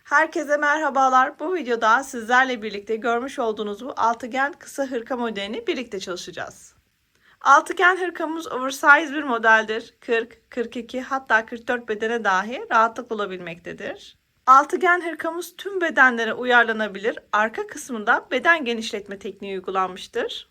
Herkese merhabalar. Bu videoda sizlerle birlikte görmüş olduğunuz bu altıgen kısa hırka modelini birlikte çalışacağız. Altıgen hırkamız oversize bir modeldir. 40, 42 hatta 44 bedene dahi rahatlıkla olabilmektedir. Altıgen hırkamız tüm bedenlere uyarlanabilir. Arka kısmında beden genişletme tekniği uygulanmıştır.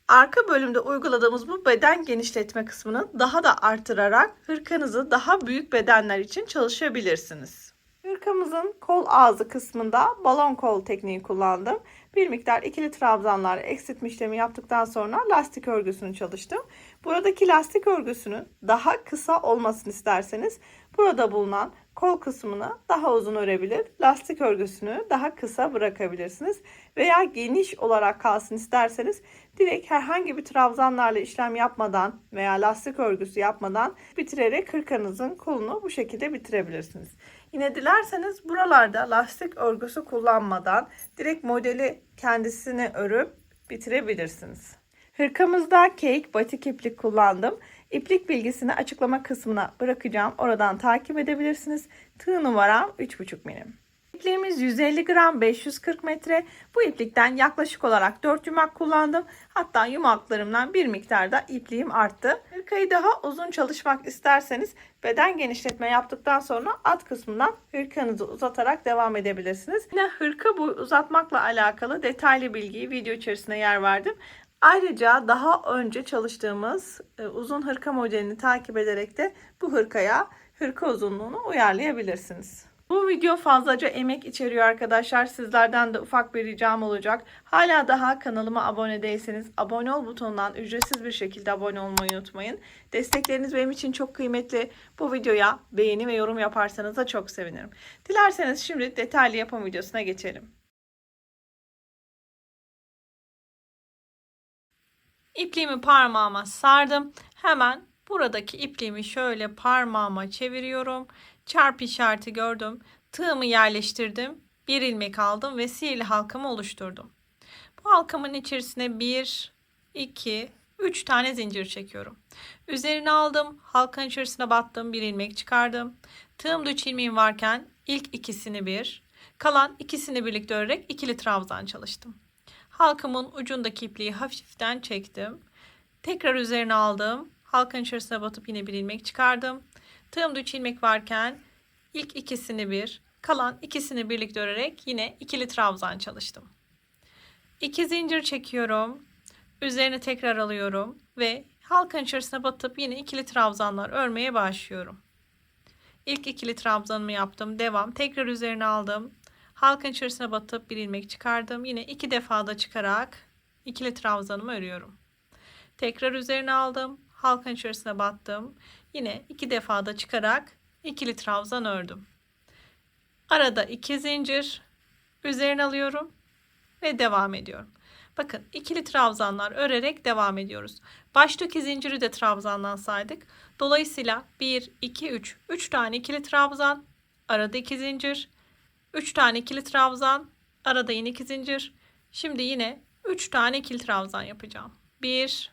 Arka bölümde uyguladığımız bu beden genişletme kısmını daha da artırarak hırkanızı daha büyük bedenler için çalışabilirsiniz. Hırkamızın kol ağzı kısmında balon kol tekniği kullandım. Bir miktar ikili trabzanlar eksiltme işlemi yaptıktan sonra lastik örgüsünü çalıştım. Buradaki lastik örgüsünün daha kısa olmasını isterseniz burada bulunan kol kısmını daha uzun örebilir, lastik örgüsünü daha kısa bırakabilirsiniz. Veya geniş olarak kalsın isterseniz direkt herhangi bir trabzanlarla işlem yapmadan veya lastik örgüsü yapmadan bitirerek hırkanızın kolunu bu şekilde bitirebilirsiniz. Yine dilerseniz buralarda lastik örgüsü kullanmadan direkt modeli kendisini örüp bitirebilirsiniz. Hırkamızda cake batik iplik kullandım. İplik bilgisini açıklama kısmına bırakacağım. Oradan takip edebilirsiniz. Tığ numaram 3,5 milim. İpliğimiz 150 gram 540 metre. Bu iplikten yaklaşık olarak 4 yumak kullandım. Hatta yumaklarımdan bir miktar da ipliğim arttı. Hırkayı daha uzun çalışmak isterseniz beden genişletme yaptıktan sonra alt kısmından hırkanızı uzatarak devam edebilirsiniz. Yine hırka boyu uzatmakla alakalı detaylı bilgiyi video içerisinde yer verdim. Ayrıca daha önce çalıştığımız uzun hırka modelini takip ederek de bu hırkaya hırka uzunluğunu uyarlayabilirsiniz. Bu video fazlaca emek içeriyor arkadaşlar. Sizlerden de ufak bir ricam olacak. Hala daha kanalıma abone değilseniz abone ol butonundan ücretsiz bir şekilde abone olmayı unutmayın. Destekleriniz benim için çok kıymetli. Bu videoya beğeni ve yorum yaparsanız da çok sevinirim. Dilerseniz şimdi detaylı yapım videosuna geçelim. İpliğimi parmağıma sardım. Hemen buradaki ipliğimi şöyle parmağıma çeviriyorum. Çarpı işareti gördüm. Tığımı yerleştirdim. Bir ilmek aldım ve sihirli halkamı oluşturdum. Bu halkamın içerisine 1, 2, 3 tane zincir çekiyorum. Üzerine aldım. Halkanın içerisine battım. Bir ilmek çıkardım. Tığımda 3 ilmeğim varken ilk ikisini bir, kalan ikisini birlikte örerek ikili trabzan çalıştım. Halkamın ucundaki ipliği hafiften çektim. Tekrar üzerine aldım. Halkanın içerisine batıp yine bir ilmek çıkardım. Tığımda 3 ilmek varken ilk ikisini bir, kalan ikisini birlikte örerek yine ikili trabzan çalıştım. 2 zincir çekiyorum. Üzerine tekrar alıyorum ve halkanın içerisine batıp yine ikili trabzanlar örmeye başlıyorum. İlk ikili trabzanımı yaptım. Devam. Tekrar üzerine aldım. Halkanın içerisine batıp bir ilmek çıkardım. Yine 2 defa da çıkarak ikili trabzanımı örüyorum. Tekrar üzerine aldım. Halkanın içerisine battım. Yine 2 defa da çıkarak ikili trabzan ördüm. Arada 2 zincir üzerine alıyorum ve devam ediyorum. Bakın ikili trabzanlar örerek devam ediyoruz. Baştaki zinciri de trabzandan saydık. Dolayısıyla 1, 2, 3. 3 tane ikili trabzan. Arada 2 zincir. 3 tane ikili trabzan. Arada yine 2 zincir. Şimdi yine 3 tane ikili trabzan yapacağım. 1,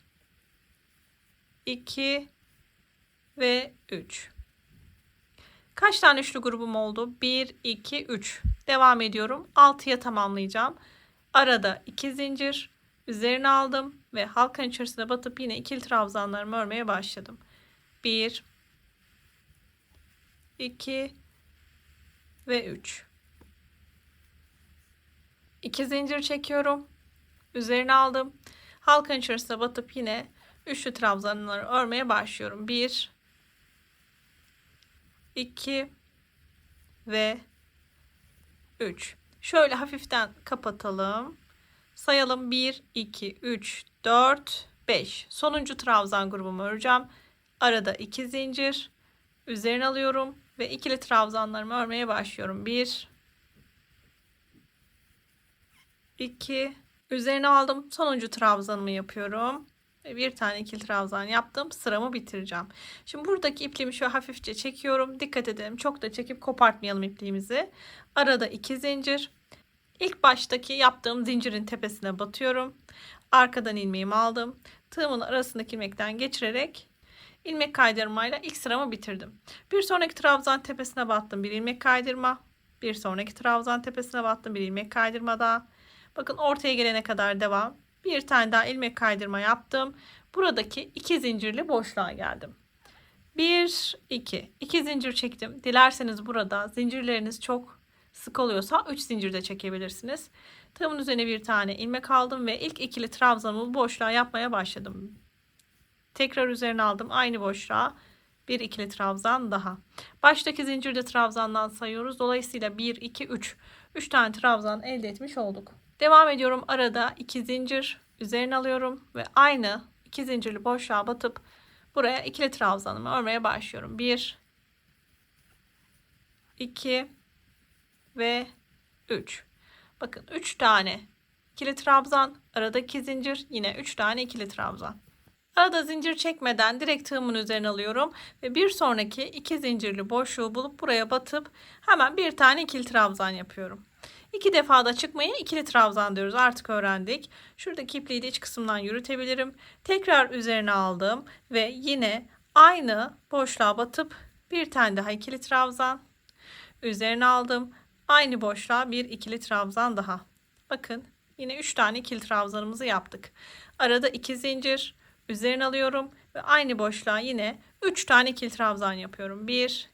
2 ve 3. Kaç tane üçlü grubum oldu? 1, 2, 3. Devam ediyorum. 6'ya tamamlayacağım. Arada 2 zincir. Üzerine aldım ve halkanın içerisine batıp yine ikili trabzanlarımı örmeye başladım. 1, 2 ve 3. 2 zincir çekiyorum. Üzerine aldım. Halkanın içerisine batıp yine üçlü trabzanları örmeye başlıyorum. 1, 2 ve 3. Şöyle hafiften kapatalım. Sayalım. 1, 2, 3, 4, 5. Sonuncu trabzan grubumu öreceğim. Arada 2 zincir. Üzerine alıyorum ve ikili trabzanlarımı örmeye başlıyorum. 1, 2, üzerine aldım. Sonuncu trabzanımı yapıyorum. Ve bir tane ikili trabzan yaptım. Sıramı bitireceğim. Şimdi buradaki ipliğimi şöyle hafifçe çekiyorum. Dikkat edelim. Çok da çekip kopartmayalım ipliğimizi. Arada 2 zincir. İlk baştaki yaptığım zincirin tepesine batıyorum. Arkadan ilmeğimi aldım. Tığımın arasındaki ilmekten geçirerek ilmek kaydırmayla ilk sıramı bitirdim. Bir sonraki trabzan tepesine battım. Bir ilmek kaydırma. Bir sonraki trabzan tepesine battım. Bir ilmek kaydırma daha. Bakın ortaya gelene kadar devam. Bir tane daha ilmek kaydırma yaptım. Buradaki 2 zincirli boşluğa geldim. 1 2 2 zincir çektim. Dilerseniz burada zincirleriniz çok sık oluyorsa 3 zincir de çekebilirsiniz. Tığımın üzerine bir tane ilmek aldım ve ilk ikili trabzanımı boşluğa yapmaya başladım. Tekrar üzerine aldım aynı boşluğa bir ikili trabzan daha. Baştaki zincirde trabzandan sayıyoruz. Dolayısıyla 1 2 3 3 tane trabzan elde etmiş olduk. Devam ediyorum. Arada 2 zincir üzerine alıyorum ve aynı 2 zincirli boşluğa batıp buraya ikili trabzanımı örmeye başlıyorum. 1 2 ve 3. Bakın 3 tane ikili trabzan, arada 2 zincir, yine 3 tane ikili trabzan. Arada zincir çekmeden direkt tığımın üzerine alıyorum ve bir sonraki 2 zincirli boşluğu bulup buraya batıp hemen bir tane ikili trabzan yapıyorum. 2 defa da çıkmayı ikili trabzan diyoruz. Artık öğrendik. Şuradaki ipliği de iç kısımdan yürütebilirim. Tekrar üzerine aldım ve yine aynı boşluğa batıp bir tane daha ikili trabzan. Üzerine aldım. Aynı boşluğa bir ikili trabzan daha. Bakın yine 3 tane ikili trabzanımızı yaptık. Arada 2 zincir üzerine alıyorum ve aynı boşluğa yine 3 tane ikili trabzan yapıyorum. 1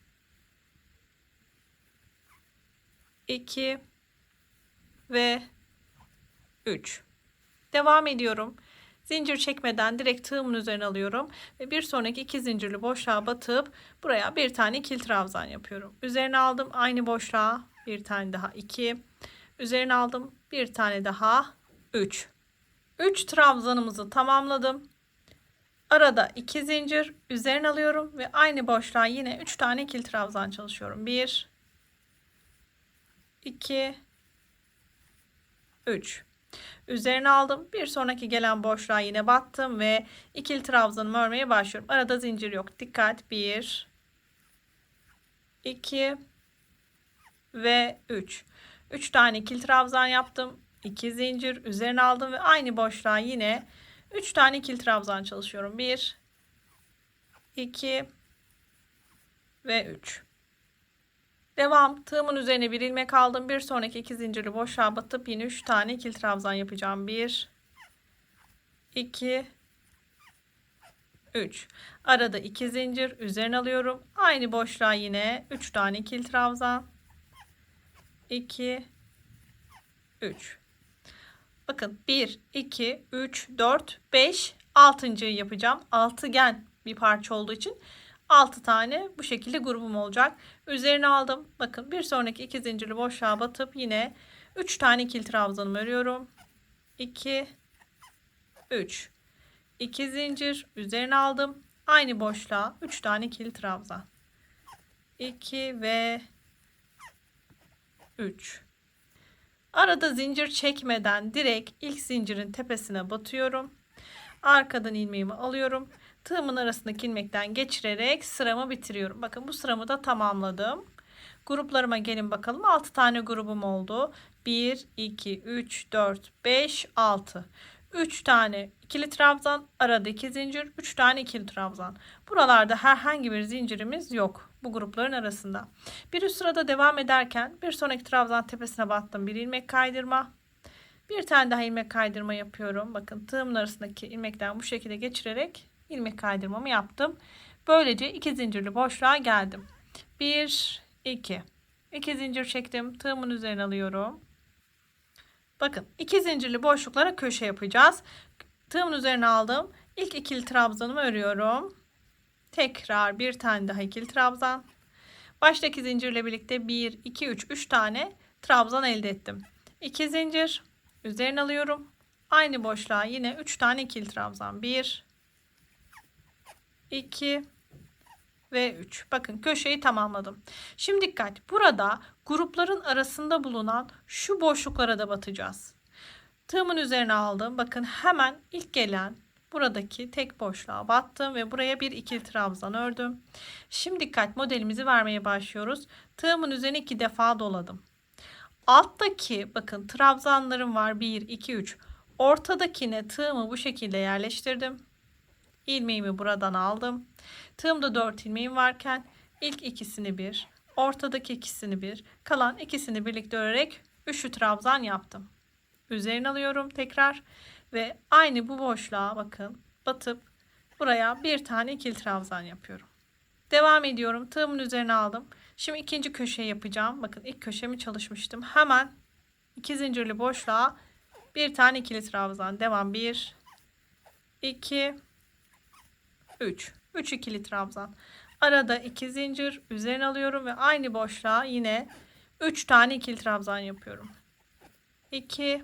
2 ve 3. Devam ediyorum. Zincir çekmeden direkt tığımın üzerine alıyorum ve bir sonraki 2 zincirli boşluğa batıp buraya bir tane ikili trabzan yapıyorum. Üzerine aldım aynı boşluğa bir tane daha 2. Üzerine aldım bir tane daha 3. 3 trabzanımızı tamamladım. Arada 2 zincir üzerine alıyorum ve aynı boşluğa yine 3 tane ikili trabzan çalışıyorum. 1 2 3. Üzerine aldım. Bir sonraki gelen boşluğa yine battım ve ikili trabzanımı örmeye başlıyorum. Arada zincir yok. Dikkat. 1 2 ve 3. 3 tane ikili trabzan yaptım. 2 zincir üzerine aldım ve aynı boşluğa yine 3 tane ikili trabzan çalışıyorum. 1 2 ve 3. Devam. Tığımın üzerine bir ilmek aldım. Bir sonraki 2 zincirli boşluğa batıp yine 3 tane ikili trabzan yapacağım. 1 2 3. Arada 2 zincir üzerine alıyorum. Aynı boşluğa yine 3 tane ikili trabzan. 2 3. Bakın 1 2 3 4 5 6.'yı yapacağım. Altıgen bir parça olduğu için 6 tane bu şekilde grubum olacak. Üzerine aldım. Bakın bir sonraki 2 zincirli boşluğa batıp yine 3 tane ikili trabzanımı örüyorum. 2 3. 2 zincir üzerine aldım. Aynı boşluğa 3 tane ikili trabzan. 2 ve 3. Arada zincir çekmeden direkt ilk zincirin tepesine batıyorum. Arkadan ilmeğimi alıyorum. Tığımın arasındaki ilmekten geçirerek sıramı bitiriyorum. Bakın bu sıramı da tamamladım. Gruplarıma gelin bakalım. 6 tane grubum oldu. 1, 2, 3, 4, 5, 6. 3 tane ikili trabzan, arada 2 zincir, 3 tane ikili trabzan. Buralarda herhangi bir zincirimiz yok bu grupların arasında. Bir üst sırada devam ederken bir sonraki trabzan tepesine battım. Bir ilmek kaydırma. Bir tane daha ilmek kaydırma yapıyorum. Bakın tığımın arasındaki ilmekten bu şekilde geçirerek ilmek kaydırmamı yaptım. Böylece 2 zincirli boşluğa geldim. 1 2 2 zincir çektim. Tığımın üzerine alıyorum. Bakın 2 zincirli boşluklara köşe yapacağız. Tığımın üzerine aldım. İlk ikili trabzanımı örüyorum. Tekrar bir tane daha ikili trabzan. Baştaki zincirle birlikte 1 2 3 3 tane trabzan elde ettim. 2 zincir üzerine alıyorum. Aynı boşluğa yine 3 tane ikili trabzan. 1 2 ve 3. Bakın köşeyi tamamladım. Şimdi dikkat. Burada grupların arasında bulunan şu boşluklara da batacağız. Tığımın üzerine aldım. Bakın hemen ilk gelen buradaki tek boşluğa battım ve buraya bir ikili trabzan ördüm. Şimdi dikkat, modelimizi vermeye başlıyoruz. Tığımın üzerine 2 defa doladım. Alttaki bakın trabzanlarım var. 1 2 3. Ortadakine tığımı bu şekilde yerleştirdim. İlmeğimi buradan aldım. Tığımda 4 ilmeğim varken ilk ikisini bir, ortadaki ikisini bir, kalan ikisini birlikte örerek üçlü trabzan yaptım. Üzerine alıyorum tekrar ve aynı bu boşluğa bakın batıp buraya bir tane ikili trabzan yapıyorum. Devam ediyorum. Tığımın üzerine aldım. Şimdi ikinci köşeyi yapacağım. Bakın ilk köşemi çalışmıştım. Hemen iki zincirli boşluğa bir tane ikili trabzan. Devam. 1 2 3 3 ikili trabzan. Arada 2 zincir üzerine alıyorum ve aynı boşluğa yine 3 tane ikili trabzan yapıyorum. 2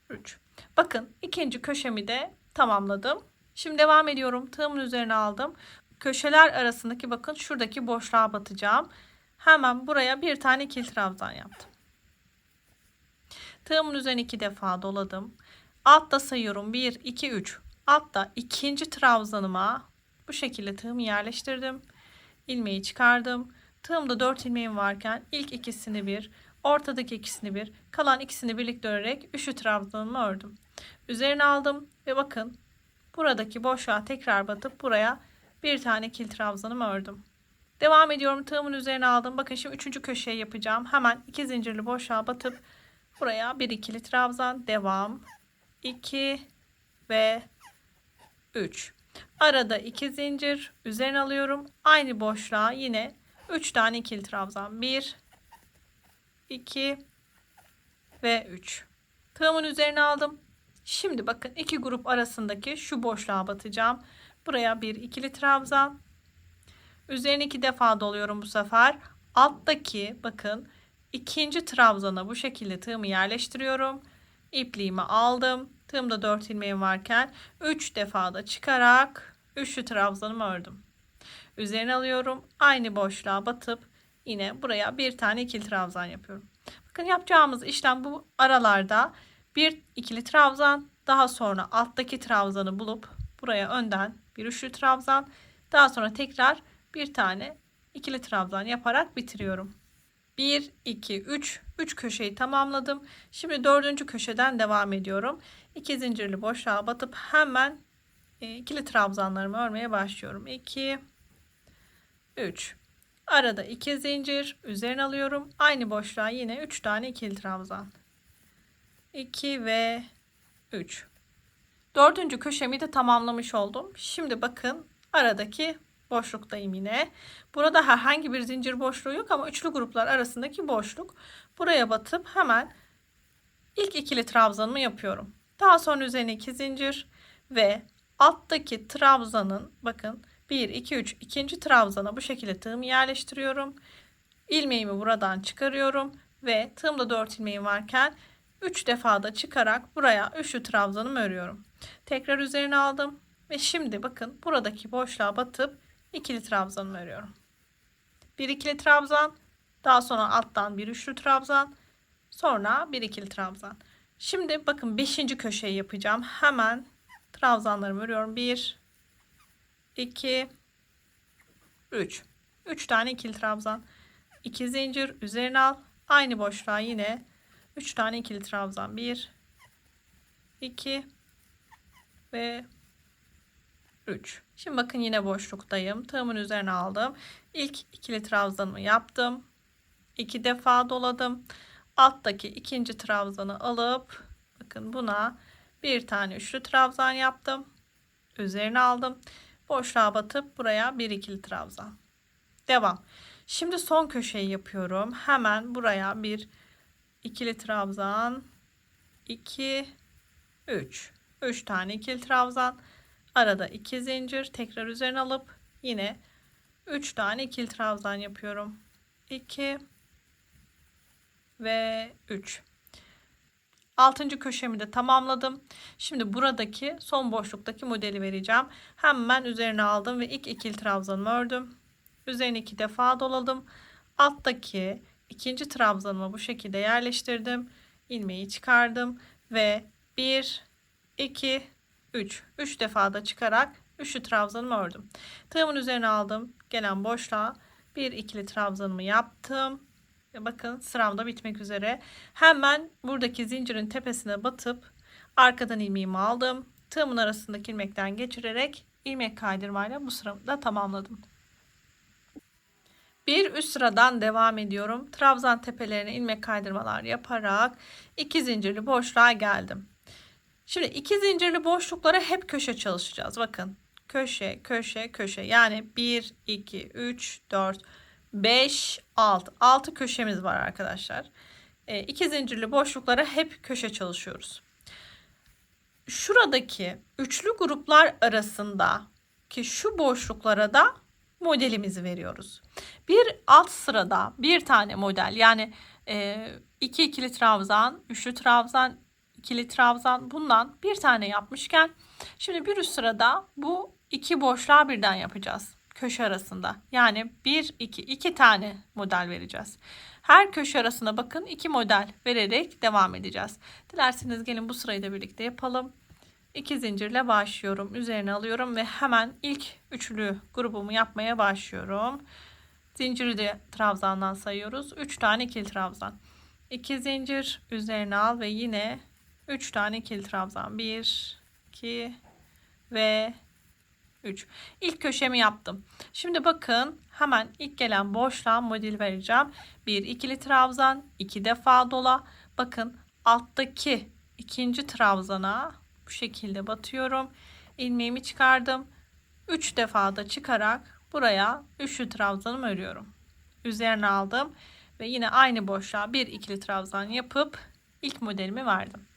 3. Bakın ikinci köşemi de tamamladım. Şimdi devam ediyorum. Tığımın üzerine aldım. Köşeler arasındaki bakın şuradaki boşluğa batacağım. Hemen buraya bir tane ikili trabzan yaptım. Tığımın üzerine 2 defa doladım. Altta sayıyorum. 1 2 3. Altta ikinci trabzanıma bu şekilde tığımı yerleştirdim. İlmeği çıkardım. Tığımda 4 ilmeğim varken ilk ikisini bir, ortadaki ikisini bir, kalan ikisini birlikte örerek üçlü trabzanımı ördüm. Üzerine aldım ve bakın buradaki boşluğa tekrar batıp buraya bir tane ikili trabzanımı ördüm. Devam ediyorum. Tığımın üzerine aldım. Bakın şimdi üçüncü köşeyi yapacağım. Hemen iki zincirli boşluğa batıp buraya bir ikili trabzan. Devam. 2 ve 3. Arada 2 zincir üzerine alıyorum. Aynı boşluğa yine 3 tane ikili trabzan. 1 2 ve 3. Tığımın üzerine aldım. Şimdi bakın iki grup arasındaki şu boşluğa batacağım. Buraya bir ikili trabzan. Üzerine 2 defa doluyorum bu sefer. Alttaki bakın ikinci trabzana bu şekilde tığımı yerleştiriyorum. İpliğimi aldım. Tığımda 4 ilmeğim varken 3 defa da çıkarak üçlü trabzanımı ördüm. Üzerine alıyorum. Aynı boşluğa batıp yine buraya bir tane ikili trabzan yapıyorum. Bakın yapacağımız işlem bu aralarda bir ikili trabzan, daha sonra alttaki trabzanı bulup buraya önden bir üçlü trabzan, daha sonra tekrar bir tane ikili trabzan yaparak bitiriyorum. 1 2 3 3 köşeyi tamamladım. Şimdi dördüncü köşeden devam ediyorum. 2 zincirli boşluğa batıp hemen ikili trabzanlarımı örmeye başlıyorum. 2 3. Arada 2 zincir üzerine alıyorum. Aynı boşluğa yine 3 tane ikili trabzan. 2 ve 3. Dördüncü köşemi de tamamlamış oldum. Şimdi bakın aradaki boşluktayım yine. Burada herhangi bir zincir boşluğu yok ama üçlü gruplar arasındaki boşluk. Buraya batıp hemen ilk ikili trabzanımı yapıyorum. Daha sonra üzerine 2 zincir ve alttaki trabzanın bakın 1 2 3 ikinci trabzana bu şekilde tığımı yerleştiriyorum. İlmeğimi buradan çıkarıyorum ve tığımda 4 ilmeğim varken 3 defa da çıkarak buraya üçlü trabzanımı örüyorum. Tekrar üzerine aldım ve şimdi bakın buradaki boşluğa batıp ikili trabzanımı örüyorum. Bir ikili trabzan, daha sonra alttan bir üçlü trabzan, sonra bir ikili trabzan. Şimdi bakın 5. köşeyi yapacağım. Hemen trabzanlarımı örüyorum. 1 2 3. 3 tane ikili trabzan. 2 zincir üzerine al. Aynı boşluğa yine 3 tane ikili trabzan. 1 2 ve 3. Şimdi bakın yine boşluktayım. Tığımın üzerine aldım. İlk ikili trabzanımı yaptım. 2 defa doladım. Alttaki ikinci trabzanı alıp bakın buna bir tane üçlü trabzan yaptım. Üzerine aldım. Boşluğa batıp buraya bir ikili trabzan. Devam. Şimdi son köşeyi yapıyorum. Hemen buraya bir ikili trabzan. 2 3. 3 tane ikili trabzan. Arada 2 zincir. Tekrar üzerine alıp yine 3 tane ikili trabzan yapıyorum. 2 ve 3. 6. köşemi de tamamladım. Şimdi buradaki son boşluktaki modeli vereceğim. Hemen üzerine aldım ve ilk ikili trabzanımı ördüm. Üzerine 2 defa doladım. Alttaki ikinci trabzanımı bu şekilde yerleştirdim. İlmeği çıkardım ve 1 2 3 3 defa da çıkarak üçlü trabzanımı ördüm. Tığımın üzerine aldım. Gelen boşluğa bir ikili trabzanımı yaptım. Ve bakın sıramda bitmek üzere. Hemen buradaki zincirin tepesine batıp arkadan ilmeğimi aldım. Tığımın arasındaki ilmekten geçirerek ilmek kaydırmayla bu sıramı da tamamladım. Bir üst sıradan devam ediyorum. Trabzan tepelerine ilmek kaydırmalar yaparak 2 zincirli boşluğa geldim. Şimdi 2 zincirli boşluklara hep köşe çalışacağız. Bakın. Köşe, köşe, köşe. Yani 1, 2, 3, 4, 5, 6. 6 köşemiz var arkadaşlar. 2 zincirli boşluklara hep köşe çalışıyoruz. Şuradaki üçlü gruplar arasında ki şu boşluklara da modelimizi veriyoruz. Bir alt sırada bir tane model, yani 2 ikili trabzan, üçlü trabzan, ikili trabzan, bundan bir tane yapmışken şimdi bir üst sırada bu iki boşluğa birden yapacağız köşe arasında. Yani 1 2 2 tane model vereceğiz. Her köşe arasına bakın 2 model vererek devam edeceğiz. Dilerseniz gelin bu sırayı da birlikte yapalım. 2 zincirle başlıyorum. Üzerine alıyorum ve hemen ilk üçlü grubumu yapmaya başlıyorum. Zinciri de trabzandan sayıyoruz. 3 tane ikili trabzan. 2 zincir üzerine al ve yine 3 tane ikili trabzan. 1 2 ve 3. İlk köşemi yaptım. Şimdi bakın hemen ilk gelen boşluğa model vereceğim. 1 ikili trabzan, 2 defa dola. Bakın alttaki ikinci trabzana bu şekilde batıyorum. İlmeğimi çıkardım. 3 defa da çıkarak buraya üçlü trabzanımı örüyorum. Üzerine aldım ve yine aynı boşluğa bir ikili trabzan yapıp ilk modelimi verdim.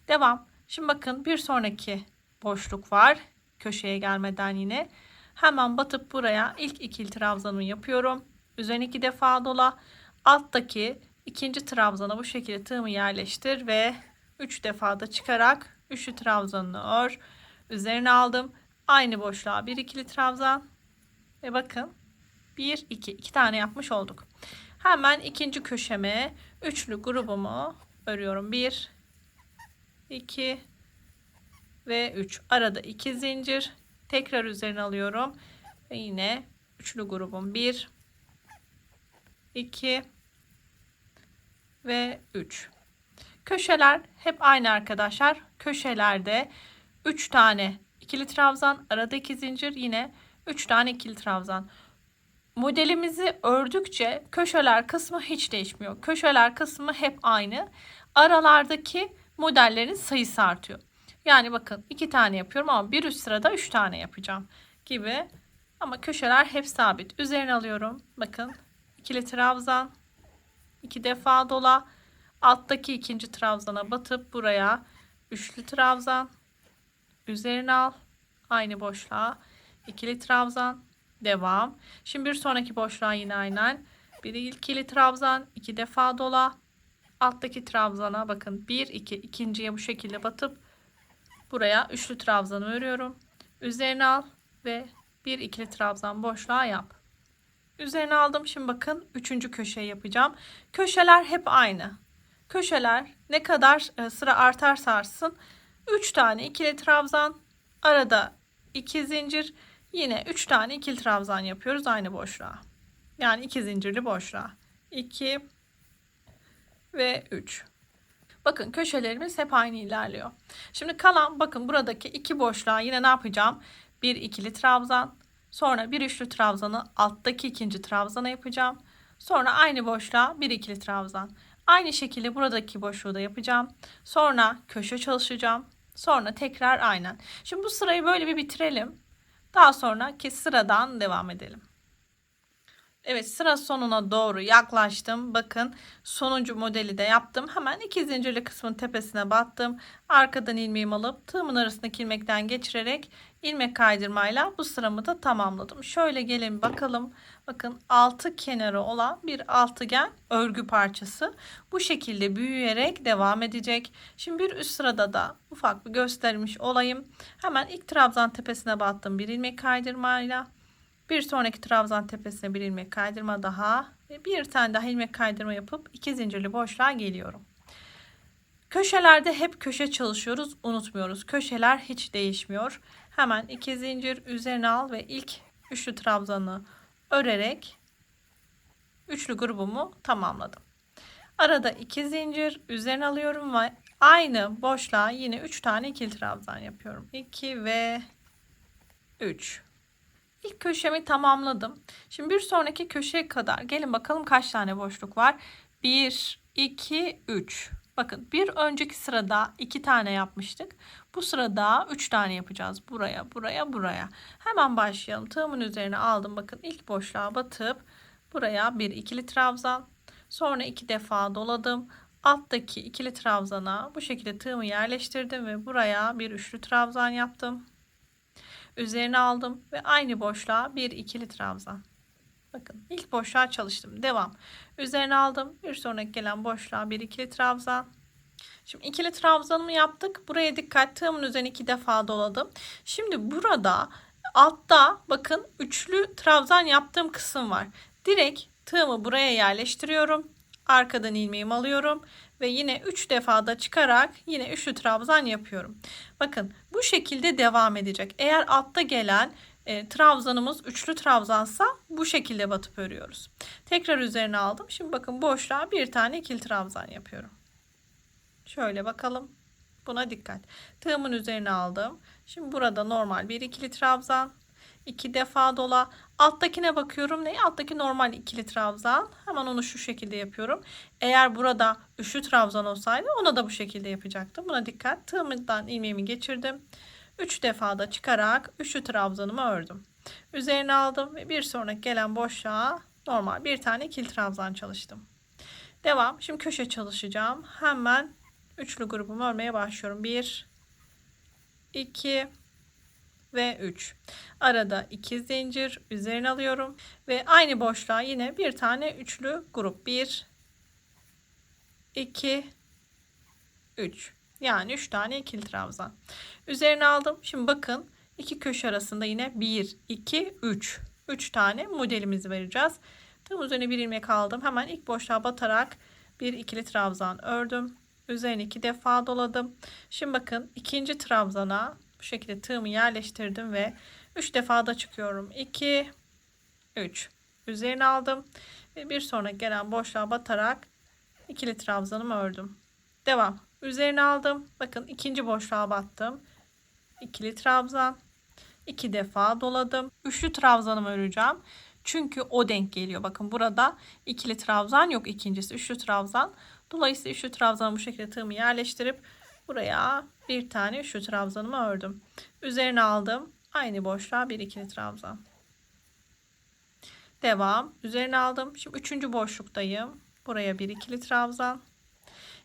Devam. Şimdi bakın bir sonraki boşluk var. Köşeye gelmeden yine hemen batıp buraya ilk ikili trabzanımı yapıyorum. Üzerine 2 defa dola. Alttaki ikinci trabzana bu şekilde tığımı yerleştir ve 3 defa da çıkarak üçlü trabzanını ör. Üzerine aldım. Aynı boşluğa bir ikili trabzan ve bakın 1 2 2 tane yapmış olduk. Hemen ikinci köşeme üçlü grubumu örüyorum. 1 2 ve 3. Arada 2 zincir. Tekrar üzerine alıyorum. Ve yine üçlü grubum 1 2 ve 3. Köşeler hep aynı arkadaşlar. Köşelerde 3 tane ikili trabzan, arada 2 zincir, yine 3 tane ikili trabzan. Modelimizi ördükçe köşeler kısmı hiç değişmiyor. Köşeler kısmı hep aynı. Aralardaki modellerin sayısı artıyor. Yani bakın 2 tane yapıyorum ama bir üst sırada 3 tane yapacağım gibi. Ama köşeler hep sabit. Üzerine alıyorum. Bakın ikili trabzan, 2 defa dola. Alttaki ikinci trabzana batıp buraya üçlü trabzan. Üzerine al. Aynı boşluğa ikili trabzan. Devam. Şimdi bir sonraki boşluğa yine aynen. Bir ikili trabzan, 2 defa dola. Alttaki trabzana bakın 1 2, ikinciye bu şekilde batıp buraya üçlü trabzanı örüyorum. Üzerine al ve bir ikili trabzan boşluğa yap. Üzerine aldım. Şimdi bakın 3. köşeyi yapacağım. Köşeler hep aynı. Köşeler ne kadar sıra artarsa artsın 3 tane ikili trabzan, arada 2 zincir, yine 3 tane ikili trabzan yapıyoruz aynı boşluğa. Yani 2 zincirli boşluğa. 2 ve 3. Bakın köşelerimiz hep aynı ilerliyor. Şimdi kalan bakın buradaki iki boşluğa yine ne yapacağım? Bir ikili trabzan, sonra bir üçlü trabzanı alttaki ikinci trabzana yapacağım. Sonra aynı boşluğa bir ikili trabzan. Aynı şekilde buradaki boşluğu da yapacağım. Sonra köşe çalışacağım. Sonra tekrar aynen. Şimdi bu sırayı böyle bir bitirelim. Daha sonraki sıradan devam edelim. Evet, sıra sonuna doğru yaklaştım. Bakın sonuncu modeli de yaptım. Hemen iki zincirli kısmın tepesine battım. Arkadan ilmeğimi alıp tığımın arasındaki ilmekten geçirerek ilmek kaydırmayla bu sıramı da tamamladım. Şöyle gelin bakalım. Bakın 6 kenarı olan bir altıgen örgü parçası. Bu şekilde büyüyerek devam edecek. Şimdi bir üst sırada da ufak bir göstermiş olayım. Hemen ilk trabzan tepesine battım bir ilmek kaydırmayla. Bir sonraki trabzan tepesine bir ilmek kaydırma daha ve bir tane daha ilmek kaydırma yapıp iki zincirli boşluğa geliyorum. Köşelerde hep köşe çalışıyoruz, unutmuyoruz. Köşeler hiç değişmiyor. Hemen iki zincir üzerine al ve ilk üçlü trabzanı örerek üçlü grubumu tamamladım. Arada iki zincir üzerine alıyorum ve aynı boşluğa yine 3 tane ikili trabzan yapıyorum. 2 ve 3. İlk köşemi tamamladım. Şimdi bir sonraki köşeye kadar gelin bakalım kaç tane boşluk var. 1, 2, 3. Bakın bir önceki sırada 2 tane yapmıştık. Bu sırada 3 tane yapacağız. Buraya, buraya, buraya. Hemen başlayalım. Tığımın üzerine aldım. Bakın ilk boşluğa batıp buraya bir ikili trabzan. Sonra 2 defa doladım. Alttaki ikili trabzana bu şekilde tığımı yerleştirdim ve buraya bir üçlü trabzan yaptım. Üzerine aldım ve aynı boşluğa bir ikili trabzan. Bakın ilk boşluğa çalıştım. Devam. Üzerine aldım. Bir sonraki gelen boşluğa bir ikili trabzan. Şimdi ikili trabzanımı yaptık. Buraya dikkat. Tığımın üzerine 2 defa doladım. Şimdi burada altta bakın üçlü trabzan yaptığım kısım var. Direkt tığımı buraya yerleştiriyorum. Arkadan ilmeğimi alıyorum ve yine 3 defada çıkarak yine üçlü trabzan yapıyorum. Bakın bu şekilde devam edecek. Eğer altta gelen trabzanımız üçlü trabzansa bu şekilde batıp örüyoruz. Tekrar üzerine aldım. Şimdi bakın boşluğa bir tane ikili trabzan yapıyorum. Şöyle bakalım. Buna dikkat. Tığımın üzerine aldım. Şimdi burada normal bir ikili trabzan. 2 defa dola. Alttakine bakıyorum. Ne? Alttaki normal ikili trabzan. Hemen onu şu şekilde yapıyorum. Eğer burada üçlü trabzan olsaydı ona da bu şekilde yapacaktım. Buna dikkat. Tığımdan ilmeğimi geçirdim. 3 defa da çıkarak üçlü trabzanımı ördüm. Üzerine aldım ve bir sonraki gelen boşluğa normal bir tane ikili trabzan çalıştım. Devam. Şimdi köşe çalışacağım. Hemen üçlü grubumu örmeye başlıyorum. 1, 2 ve 3. Arada 2 zincir üzerine alıyorum ve aynı boşluğa yine bir tane üçlü grup. 1, 2, 3. Yani 3 tane ikili trabzan. Üzerine aldım. Şimdi bakın iki köşe arasında yine 1, 2, 3. 3 tane modelimizi vereceğiz. Tığım üzerine bir ilmek aldım. Hemen ilk boşluğa batarak bir ikili trabzan ördüm. Üzerine 2 defa doladım. Şimdi bakın ikinci trabzana bu şekilde tığımı yerleştirdim ve 3 defa da çıkıyorum. 2, 3. Üzerine aldım ve bir sonra gelen boşluğa batarak ikili trabzanımı ördüm. Devam. Üzerine aldım. Bakın ikinci boşluğa battım. İkili trabzan. 2 defa doladım. Üçlü trabzanımı öreceğim. Çünkü o denk geliyor. Bakın burada ikili trabzan yok. İkincisi üçlü trabzan. Dolayısıyla üçlü trabzanı bu şekilde tığımı yerleştirip buraya bir tane üçlü trabzanımı ördüm. Üzerine aldım. Aynı boşluğa bir ikili trabzan. Devam. Üzerine aldım. Şimdi üçüncü boşluktayım. Buraya bir ikili trabzan.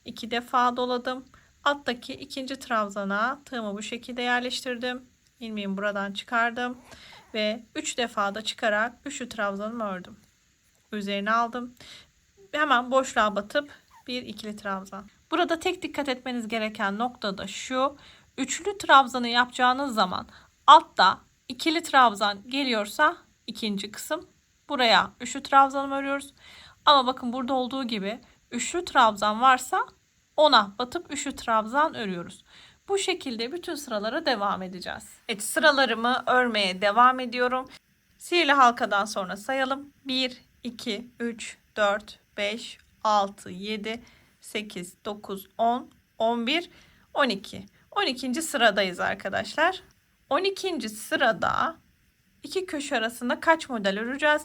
2 defa doladım. Alttaki ikinci trabzana tığımı bu şekilde yerleştirdim. İlmeğimi buradan çıkardım ve 3 defa da çıkarak üçlü trabzanımı ördüm. Üzerine aldım. Hemen boşluğa batıp bir ikili trabzan. Burada tek dikkat etmeniz gereken nokta da şu. Üçlü trabzanı yapacağınız zaman altta ikili trabzan geliyorsa ikinci kısım buraya üçlü trabzanımı örüyoruz. Ama bakın burada olduğu gibi üçlü trabzan varsa ona batıp üçlü trabzan örüyoruz. Bu şekilde bütün sıralara devam edeceğiz. Evet, sıralarımı örmeye devam ediyorum. Sihirli halkadan sonra sayalım. 1, 2, 3, 4, 5, 6, 7, 8, 9, 10, 11, 12. 12. sıradayız arkadaşlar. 12. sırada iki köşe arasında kaç model öreceğiz?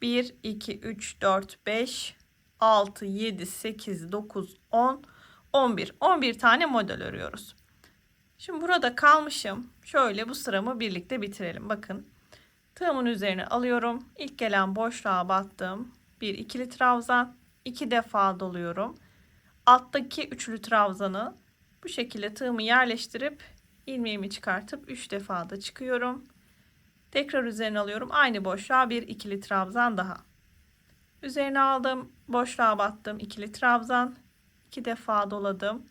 1, 2, 3, 4, 5, 6, 7, 8, 9, 10, 11. 11 tane model örüyoruz. Şimdi burada kalmışım. Şöyle bu sıramı birlikte bitirelim. Bakın. Tığımın üzerine alıyorum. İlk gelen boşluğa battım. Bir ikili trabzan. 2 defa doluyorum. Alttaki üçlü trabzanı bu şekilde tığımı yerleştirip ilmeğimi çıkartıp 3 defa da çıkıyorum. Tekrar üzerine alıyorum. Aynı boşluğa bir ikili trabzan daha. Üzerine aldım. Boşluğa battım. İkili trabzan. 2 defa doladım.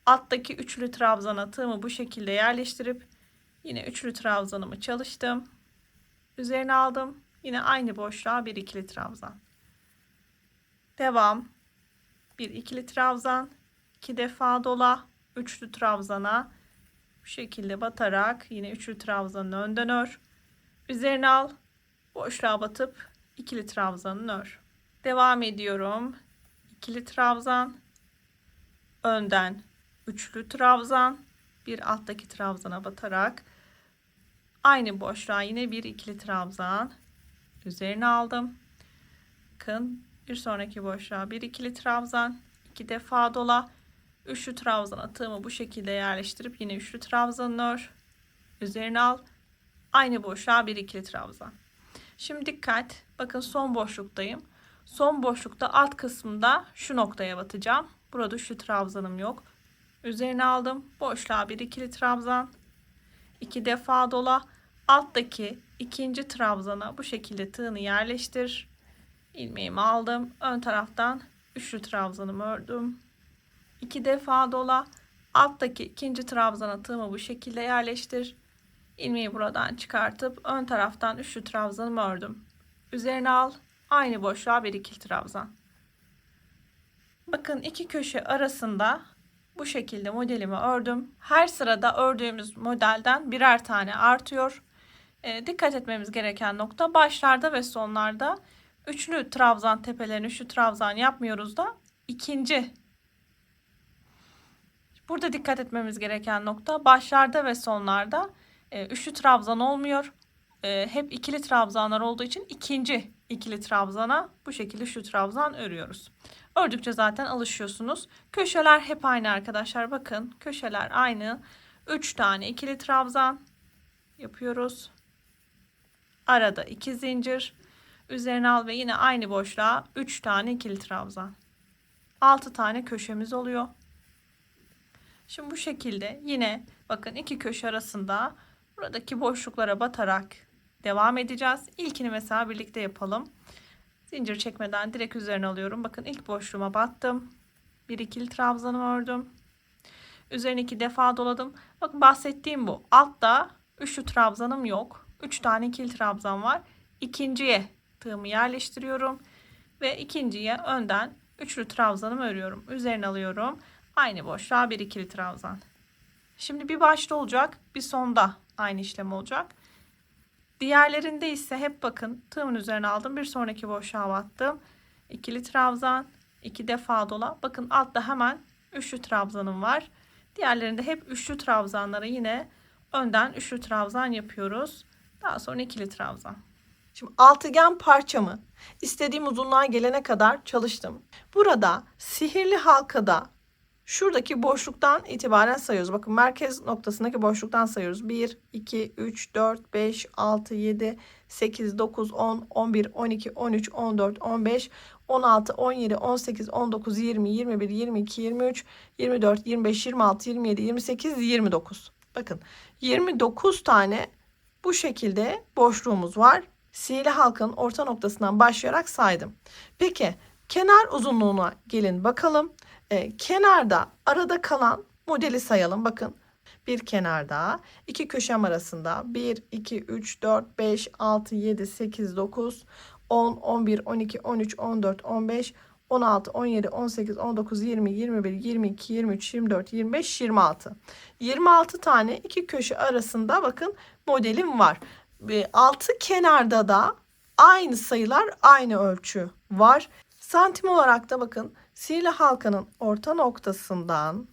Alttaki üçlü trabzana tığımı bu şekilde yerleştirip yine üçlü trabzanımı çalıştım. Üzerine aldım. Yine aynı boşluğa bir ikili trabzan. Devam. Bir ikili trabzan. 2 defa dola. Üçlü trabzana bu şekilde batarak yine üçlü trabzanını önden ör. Üzerine al. Boşluğa batıp ikili trabzanını ör. Devam ediyorum. İkili trabzan. Önden üçlü trabzan. Bir alttaki trabzana batarak Aynı boşluğa yine bir ikili trabzan. Üzerine aldım. Bakın bir sonraki boşluğa bir ikili trabzan. 2 defa dola. Üçlü trabzana tığımı bu şekilde yerleştirip yine üçlü trabzanını ör. Üzerine al. Aynı boşluğa bir ikili trabzan. Şimdi dikkat. Bakın son boşluktayım. Son boşlukta alt kısmında şu noktaya batacağım. Burada üçlü trabzanım yok. Üzerine aldım. Boşluğa bir ikili trabzan. 2 defa dola. Alttaki ikinci trabzana bu şekilde tığını yerleştir. İlmeğimi aldım. Ön taraftan üçlü trabzanımı ördüm. 2 defa dola. Alttaki ikinci trabzana tığımı bu şekilde yerleştir. İlmeği buradan çıkartıp ön taraftan üçlü trabzanımı ördüm. Üzerine al. Aynı boşluğa bir ikili trabzan. Bakın iki köşe arasında bu şekilde modelimi ördüm. Her sırada ördüğümüz modelden birer tane artıyor. Dikkat etmemiz gereken nokta başlarda ve sonlarda üçlü trabzan tepelerini üçlü trabzan yapmıyoruz da ikinci. Burada dikkat etmemiz gereken nokta başlarda ve sonlarda üçlü trabzan olmuyor. Hep ikili trabzanlar olduğu için ikinci ikili trabzana bu şekilde üçlü trabzan örüyoruz. Ördükçe zaten alışıyorsunuz. Köşeler hep aynı arkadaşlar. Bakın köşeler aynı. 3 tane ikili trabzan yapıyoruz. Arada 2 zincir. Üzerine al ve yine aynı boşluğa 3 tane ikili trabzan. 6 tane köşemiz oluyor. Şimdi bu şekilde yine bakın iki köşe arasında buradaki boşluklara batarak devam edeceğiz. İlkini mesela birlikte yapalım. Zincir çekmeden direkt üzerine alıyorum. Bakın ilk boşluğuma battım. Bir ikili trabzanımı ördüm. Üzerine 2 defa doladım. Bakın bahsettiğim bu. Altta üçlü trabzanım yok. 3 tane ikili trabzan var. İkinciye tığımı yerleştiriyorum. Ve ikinciye önden üçlü trabzanımı örüyorum. Üzerine alıyorum. Aynı boşluğa bir ikili trabzan. Şimdi bir başta olacak, bir sonda aynı işlem olacak. Diğerlerinde ise hep bakın tığımın üzerine aldım, bir sonraki boşluğa battım. İkili trabzan, 2 defa dola. Bakın altta hemen üçlü trabzanım var. Diğerlerinde hep üçlü trabzanlara yine önden üçlü trabzan yapıyoruz. Daha sonra ikili trabzan. Şimdi altıgen parçamı istediğim uzunluğa gelene kadar çalıştım. Burada sihirli halkada şuradaki boşluktan itibaren sayıyoruz. Bakın merkez noktasındaki boşluktan sayıyoruz. 1, 2, 3, 4, 5, 6, 7, 8, 9, 10, 11, 12, 13, 14, 15, 16, 17, 18, 19, 20, 21, 22, 23, 24, 25, 26, 27, 28, 29. Bakın 29 tane bu şekilde boşluğumuz var. Sihirli halkanın orta noktasından başlayarak saydım. Peki kenar uzunluğuna gelin bakalım. Kenarda arada kalan modeli sayalım. Bakın bir kenarda iki köşem arasında 1, 2, 3, 4, 5, 6, 7, 8, 9, 10, 11, 12, 13, 14, 15, 16, 17, 18, 19, 20, 21, 22, 23, 24, 25, 26. 26 tane iki köşe arasında bakın modelim var. 6 kenarda da aynı sayılar, aynı ölçü var. Santim olarak da bakın sihirli halkanın orta noktasından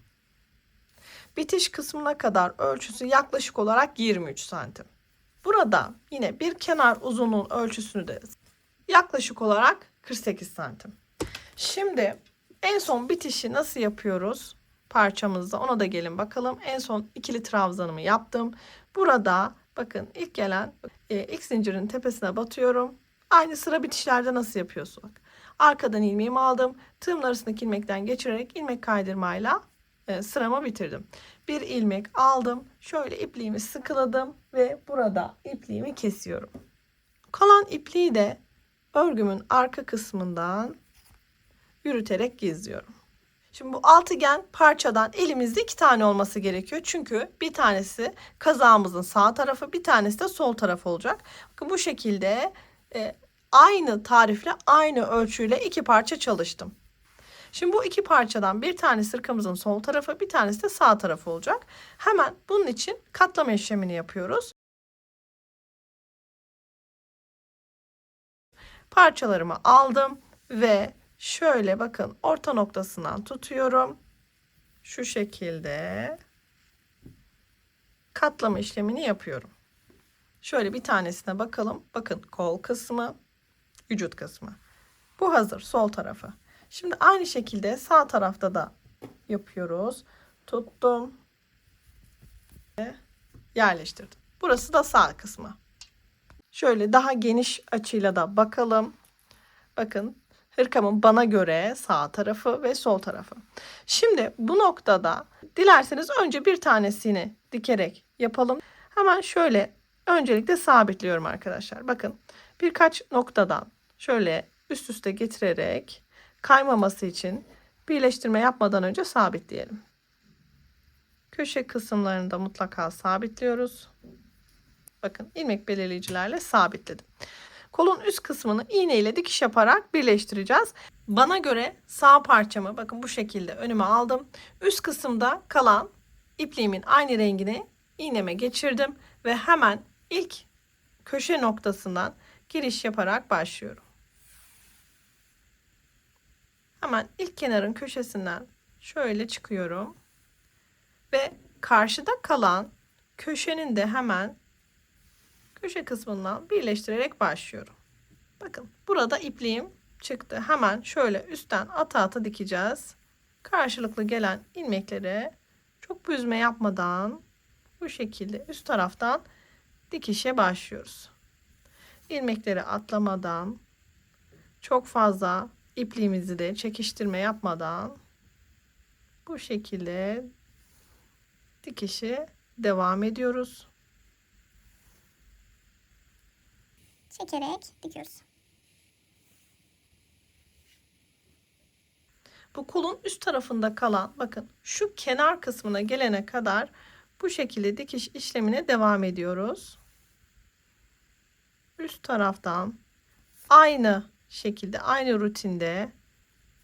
bitiş kısmına kadar ölçüsü yaklaşık olarak 23 santim. Burada yine bir kenar uzunluğun ölçüsünü de yaklaşık olarak 48 santim. Şimdi en son bitişi nasıl yapıyoruz parçamızda, ona da gelin bakalım. En son ikili trabzanımı yaptım. Burada bakın ilk gelen ilk zincirin tepesine batıyorum. Aynı sıra bitişlerde nasıl yapıyorsun? Arkadan ilmeğimi aldım. Tığımın arasındaki ilmekten geçirerek ilmek kaydırmayla sıramı bitirdim. Bir ilmek aldım. Şöyle ipliğimi sıkıladım ve burada ipliğimi kesiyorum. Kalan ipliği de örgümün arka kısmından yürüterek gizliyorum. Şimdi bu altıgen parçadan elimizde 2 tane olması gerekiyor. Çünkü bir tanesi kazağımızın sağ tarafı, bir tanesi de sol tarafı olacak. Bakın bu şekilde aynı tarifle, aynı ölçüyle 2 parça çalıştım. Şimdi bu 2 parçadan bir tanesi hırkamızın sol tarafı, bir tanesi de sağ tarafı olacak. Hemen bunun için katlama işlemini yapıyoruz. Parçalarımı aldım ve şöyle bakın orta noktasından tutuyorum. Şu şekilde katlama işlemini yapıyorum. Şöyle bir tanesine bakalım. Bakın kol kısmı, vücut kısmı. Bu hazır, sol tarafı. Şimdi aynı şekilde sağ tarafta da yapıyoruz. Tuttum ve yerleştirdim. Burası da sağ kısmı. Şöyle daha geniş açıyla da bakalım. Bakın hırkamın bana göre sağ tarafı ve sol tarafı. Şimdi bu noktada dilerseniz önce bir tanesini dikerek yapalım. Hemen şöyle öncelikle sabitliyorum arkadaşlar. Bakın birkaç noktadan şöyle üst üste getirerek kaymaması için birleştirme yapmadan önce sabitleyelim. Köşe kısımlarını da mutlaka sabitliyoruz. Bakın ilmek belirleyicilerle sabitledim. Kolun üst kısmını iğne ile dikiş yaparak birleştireceğiz. Bana göre sağ parçamı bakın bu şekilde önüme aldım. Üst kısımda kalan ipliğimin aynı rengini iğneme geçirdim ve hemen ilk köşe noktasından giriş yaparak başlıyorum. Hemen ilk kenarın köşesinden şöyle çıkıyorum ve karşıda kalan köşenin de hemen köşe kısmından birleştirerek başlıyorum. Bakın burada ipliğim çıktı. Hemen şöyle üstten ata ata dikeceğiz. Karşılıklı gelen ilmekleri çok büzme yapmadan bu şekilde üst taraftan dikişe başlıyoruz. İlmekleri atlamadan, çok fazla ipliğimizi de çekiştirme yapmadan bu şekilde dikişe devam ediyoruz. Çekerek dikiyoruz. Bu kolun üst tarafında kalan bakın şu kenar kısmına gelene kadar bu şekilde dikiş işlemine devam ediyoruz. Üst taraftan aynı şekilde aynı rutinde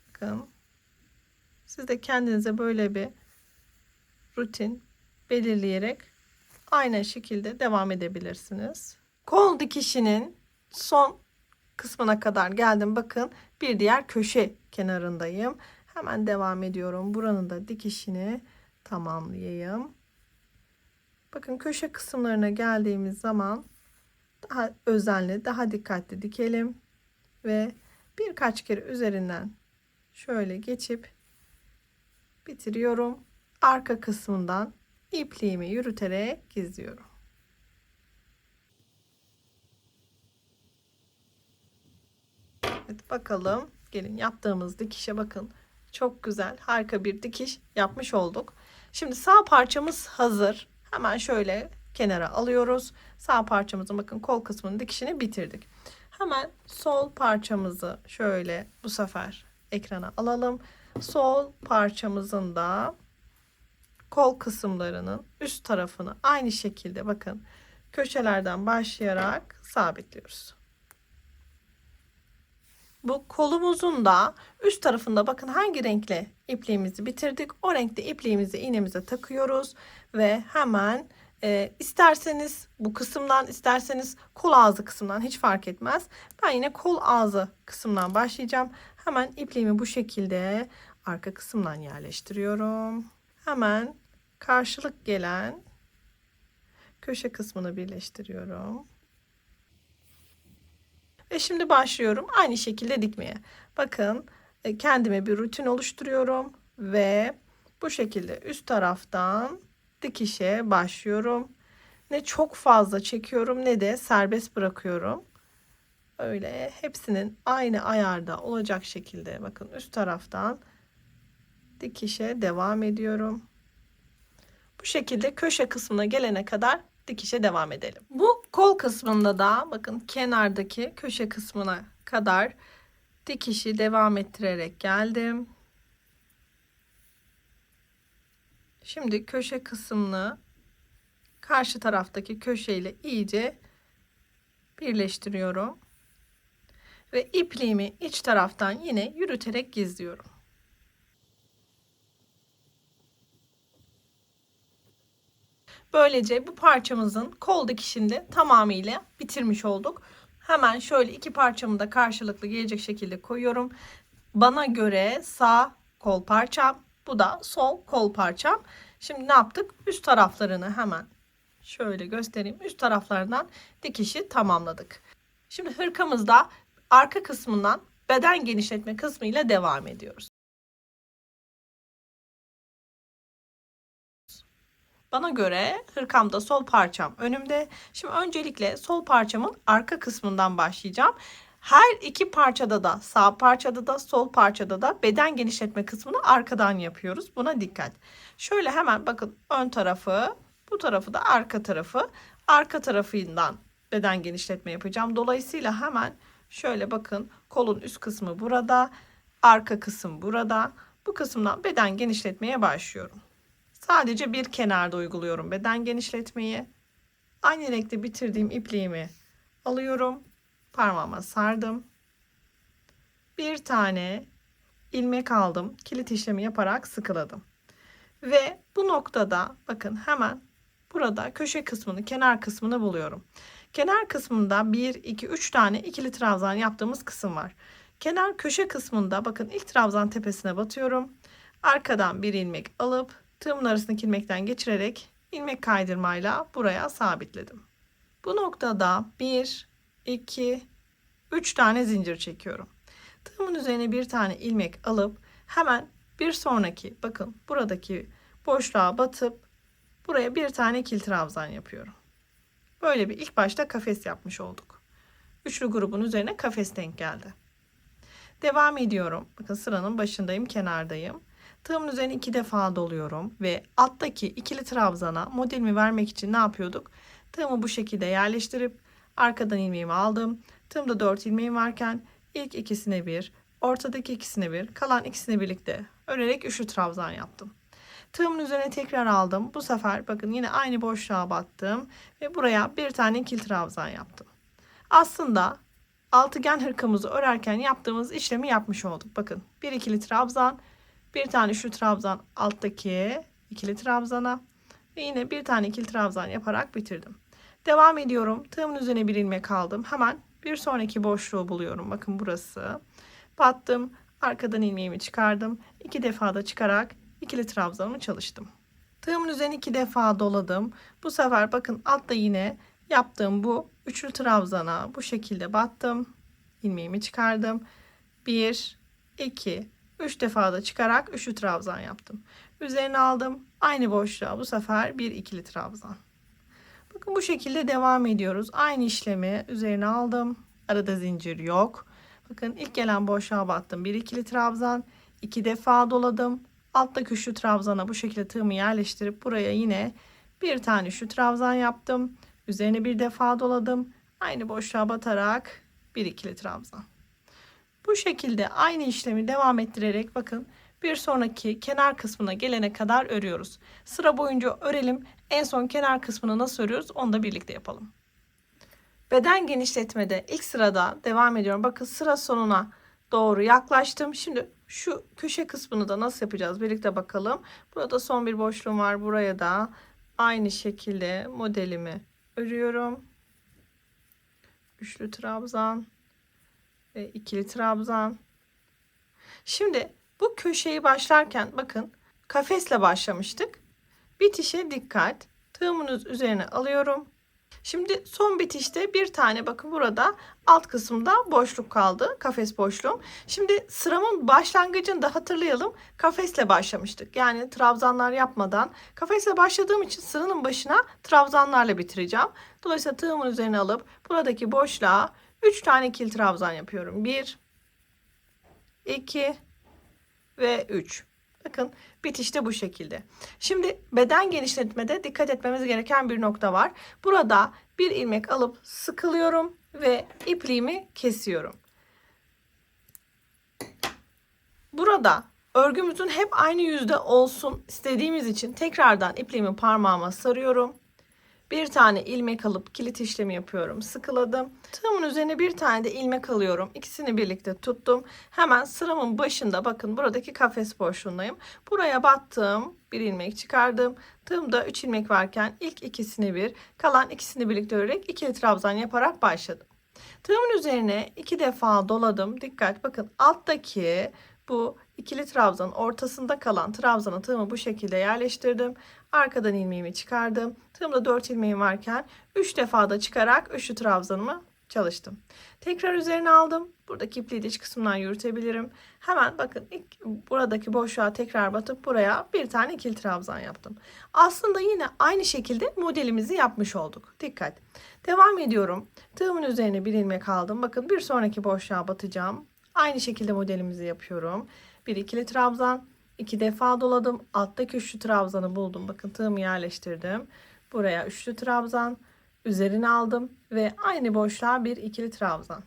bakın siz de kendinize böyle bir rutin belirleyerek aynı şekilde devam edebilirsiniz. Kol dikişinin son kısmına kadar geldim. Bakın bir diğer köşe kenarındayım. Hemen devam ediyorum. Buranın da dikişini tamamlayayım. Bakın köşe kısımlarına geldiğimiz zaman daha özenli, daha dikkatli dikelim ve birkaç kere üzerinden şöyle geçip bitiriyorum. Arka kısmından ipliğimi yürüterek gizliyorum. Evet, bakalım. Gelin yaptığımız dikişe bakın. Çok güzel, harika bir dikiş yapmış olduk. Şimdi sağ parçamız hazır. Hemen şöyle kenara alıyoruz. Sağ parçamızın bakın kol kısmının dikişini bitirdik. Hemen sol parçamızı şöyle bu sefer ekrana alalım. Sol parçamızın da kol kısımlarının üst tarafını aynı şekilde bakın köşelerden başlayarak sabitliyoruz. Bu kolumuzun da üst tarafında bakın hangi renkle ipliğimizi bitirdik. O renkte ipliğimizi iğnemize takıyoruz ve hemen isterseniz bu kısımdan isterseniz kol ağzı kısmından hiç fark etmez. Ben yine kol ağzı kısmından başlayacağım. Hemen ipliğimi bu şekilde arka kısımdan yerleştiriyorum. Hemen karşılık gelen köşe kısmını birleştiriyorum. Ve şimdi başlıyorum aynı şekilde dikmeye. Bakın kendime bir rutin oluşturuyorum ve bu şekilde üst taraftan dikişe başlıyorum. Ne çok fazla çekiyorum ne de serbest bırakıyorum. Öyle hepsinin aynı ayarda olacak şekilde bakın üst taraftan dikişe devam ediyorum. Bu şekilde köşe kısmına gelene kadar dikişe devam edelim. Bu kol kısmında da bakın kenardaki köşe kısmına kadar dikişi devam ettirerek geldim. Şimdi köşe kısmını karşı taraftaki köşeyle iyice birleştiriyorum. Ve ipliğimi iç taraftan yine yürüterek gizliyorum. Böylece bu parçamızın kol dikişini de tamamıyla bitirmiş olduk. Hemen şöyle iki parçamı da karşılıklı gelecek şekilde koyuyorum. Bana göre sağ kol parçam, bu da sol kol parçam. Şimdi ne yaptık? Üst taraflarını hemen Şöyle göstereyim. Üst taraflarından dikişi tamamladık. Şimdi hırkamızda arka kısmından beden genişletme kısmı ile devam ediyoruz. Bana göre hırkamda sol parçam önümde. Şimdi öncelikle sol parçamın arka kısmından başlayacağım. Her iki parçada da, sağ parçada da sol parçada da beden genişletme kısmını arkadan yapıyoruz. Buna dikkat. Şöyle hemen bakın, ön tarafı, bu tarafı da arka tarafı. Arka tarafından beden genişletme yapacağım. Dolayısıyla hemen şöyle bakın, kolun üst kısmı burada, arka kısım burada. Bu kısımdan beden genişletmeye başlıyorum. Sadece bir kenarda uyguluyorum beden genişletmeyi. Aynı renkte bitirdiğim ipliğimi alıyorum. Parmağıma sardım. Bir tane ilmek aldım. Kilit işlemi yaparak sıkıladım. Ve bu noktada bakın hemen burada köşe kısmını, kenar kısmını buluyorum. Kenar kısmında 1, 2, 3 tane ikili trabzan yaptığımız kısım var. Kenar köşe kısmında bakın ilk trabzan tepesine batıyorum. Arkadan bir ilmek alıp tığımın arasındaki ilmekten geçirerek ilmek kaydırmayla buraya sabitledim. Bu noktada 1, 2, 3 tane zincir çekiyorum. Tığımın üzerine bir tane ilmek alıp hemen bir sonraki, bakın buradaki boşluğa batıp buraya bir tane ikili trabzan yapıyorum. Böyle bir ilk başta kafes yapmış olduk. Üçlü grubun üzerine kafes denk geldi. Devam ediyorum. Bakın sıranın başındayım, kenardayım. Tığımın üzerine 2 defa doluyorum ve alttaki ikili trabzana modelimi vermek için ne yapıyorduk? Tığımı bu şekilde yerleştirip arkadan ilmeğimi aldım. Tığımda 4 ilmeğim varken ilk ikisine bir, ortadaki ikisine bir, kalan ikisini birlikte örerek üçlü trabzan yaptım. Tığımın üzerine tekrar aldım. Bu sefer bakın yine aynı boşluğa battım ve buraya bir tane ikili trabzan yaptım. Aslında altıgen hırkamızı örerken yaptığımız işlemi yapmış olduk. Bakın bir ikili trabzan, bir tane şu trabzan alttaki ikili trabzana ve yine bir tane ikili trabzan yaparak bitirdim. Devam ediyorum. Tığımın üzerine bir ilmek aldım. Hemen bir sonraki boşluğu buluyorum. Bakın burası. Battım. Arkadan ilmeğimi çıkardım. 2 defa da çıkarak ikili trabzanımı çalıştım. Tığımın üzerine 2 defa doladım. Bu sefer bakın altta yine yaptığım bu üçlü trabzana bu şekilde battım. İlmeğimi çıkardım. 1, 2, 3 defa da çıkarak üçlü trabzan yaptım. Üzerine aldım. Aynı boşluğa bu sefer bir ikili trabzan. Bakın bu şekilde devam ediyoruz. Aynı işlemi üzerine aldım. Arada zincir yok. Bakın ilk gelen boşluğa battım. Bir ikili trabzan. 2 defa doladım. Alttaki üçlü trabzana bu şekilde tığımı yerleştirip buraya yine bir tane şu trabzan yaptım. Üzerine bir defa doladım. Aynı boşluğa batarak bir ikili trabzan. Bu şekilde aynı işlemi devam ettirerek bakın bir sonraki kenar kısmına gelene kadar örüyoruz. Sıra boyunca örelim. En son kenar kısmını nasıl örüyoruz onu da birlikte yapalım. Beden genişletmede ilk sırada devam ediyorum. Bakın sıra sonuna doğru yaklaştım. Şimdi şu köşe kısmını da nasıl yapacağız birlikte bakalım. Burada son bir boşluğum var. Buraya da aynı şekilde modelimi örüyorum. Üçlü trabzan ve ikili trabzan. Şimdi bu köşeyi başlarken bakın kafesle başlamıştık. Bitişe dikkat. Tığımın üzerine alıyorum. Şimdi son bitişte bir tane bakın burada alt kısımda boşluk kaldı. Kafes boşluğum. Şimdi sıramın başlangıcında hatırlayalım. Kafesle başlamıştık. Yani trabzanlar yapmadan. Kafesle başladığım için sıranın başına trabzanlarla bitireceğim. Dolayısıyla tığımın üzerine alıp buradaki boşluğa 3 tane ikili trabzan yapıyorum. 1, 2 ve 3. Bakın bitişte bu şekilde. Şimdi beden genişletmede dikkat etmemiz gereken bir nokta var. Burada bir ilmek alıp sıkılıyorum ve ipliğimi kesiyorum. Burada örgümüzün hep aynı yüzde olsun istediğimiz için tekrardan ipliğimi parmağıma sarıyorum. Bir tane ilmek alıp kilit işlemi yapıyorum. Sıkıladım. Tığımın üzerine bir tane de ilmek alıyorum. İkisini birlikte tuttum. Hemen sıramın başında bakın buradaki kafes boşluğundayım. Buraya battım. Bir ilmek çıkardım. Tığımda 3 ilmek varken ilk ikisini bir, kalan ikisini birlikte örerek ikili trabzan yaparak başladım. Tığımın üzerine 2 defa doladım. Dikkat bakın alttaki bu ikili trabzanın ortasında kalan trabzana tığımı bu şekilde yerleştirdim. Arkadan ilmeğimi çıkardım. Tığımda 4 ilmeğim varken 3 defa da çıkarak üçlü trabzanımı çalıştım. Tekrar üzerine aldım. Buradaki ipliği de iç kısmından yürütebilirim. Hemen bakın buradaki boşluğa tekrar batıp buraya bir tane ikili trabzan yaptım. Aslında yine aynı şekilde modelimizi yapmış olduk. Dikkat. Devam ediyorum. Tığımın üzerine bir ilmek aldım. Bakın bir sonraki boşluğa batacağım. Aynı şekilde modelimizi yapıyorum. Bir ikili trabzan, 2 defa doladım. Alttaki üçlü trabzanı buldum. Bakın tığımı yerleştirdim. Buraya üçlü trabzan, üzerine aldım ve aynı boşluğa bir ikili trabzan.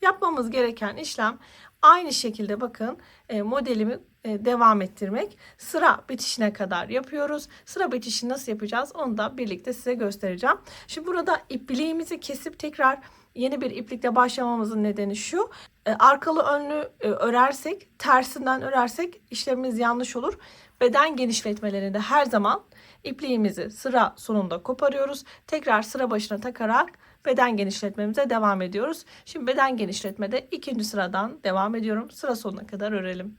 Yapmamız gereken işlem aynı şekilde bakın modelimi devam ettirmek. Sıra bitişine kadar yapıyoruz. Sıra bitişini nasıl yapacağız onu da birlikte size göstereceğim. Şimdi burada ipliğimizi kesip tekrar yeni bir iplikle başlamamızın nedeni şu. Arkalı önlü örersek, tersinden örersek işlemimiz yanlış olur. Beden genişletmelerinde her zaman ipliğimizi sıra sonunda koparıyoruz. Tekrar sıra başına takarak beden genişletmemize devam ediyoruz. Şimdi beden genişletmede ikinci sıradan devam ediyorum. Sıra sonuna kadar örelim.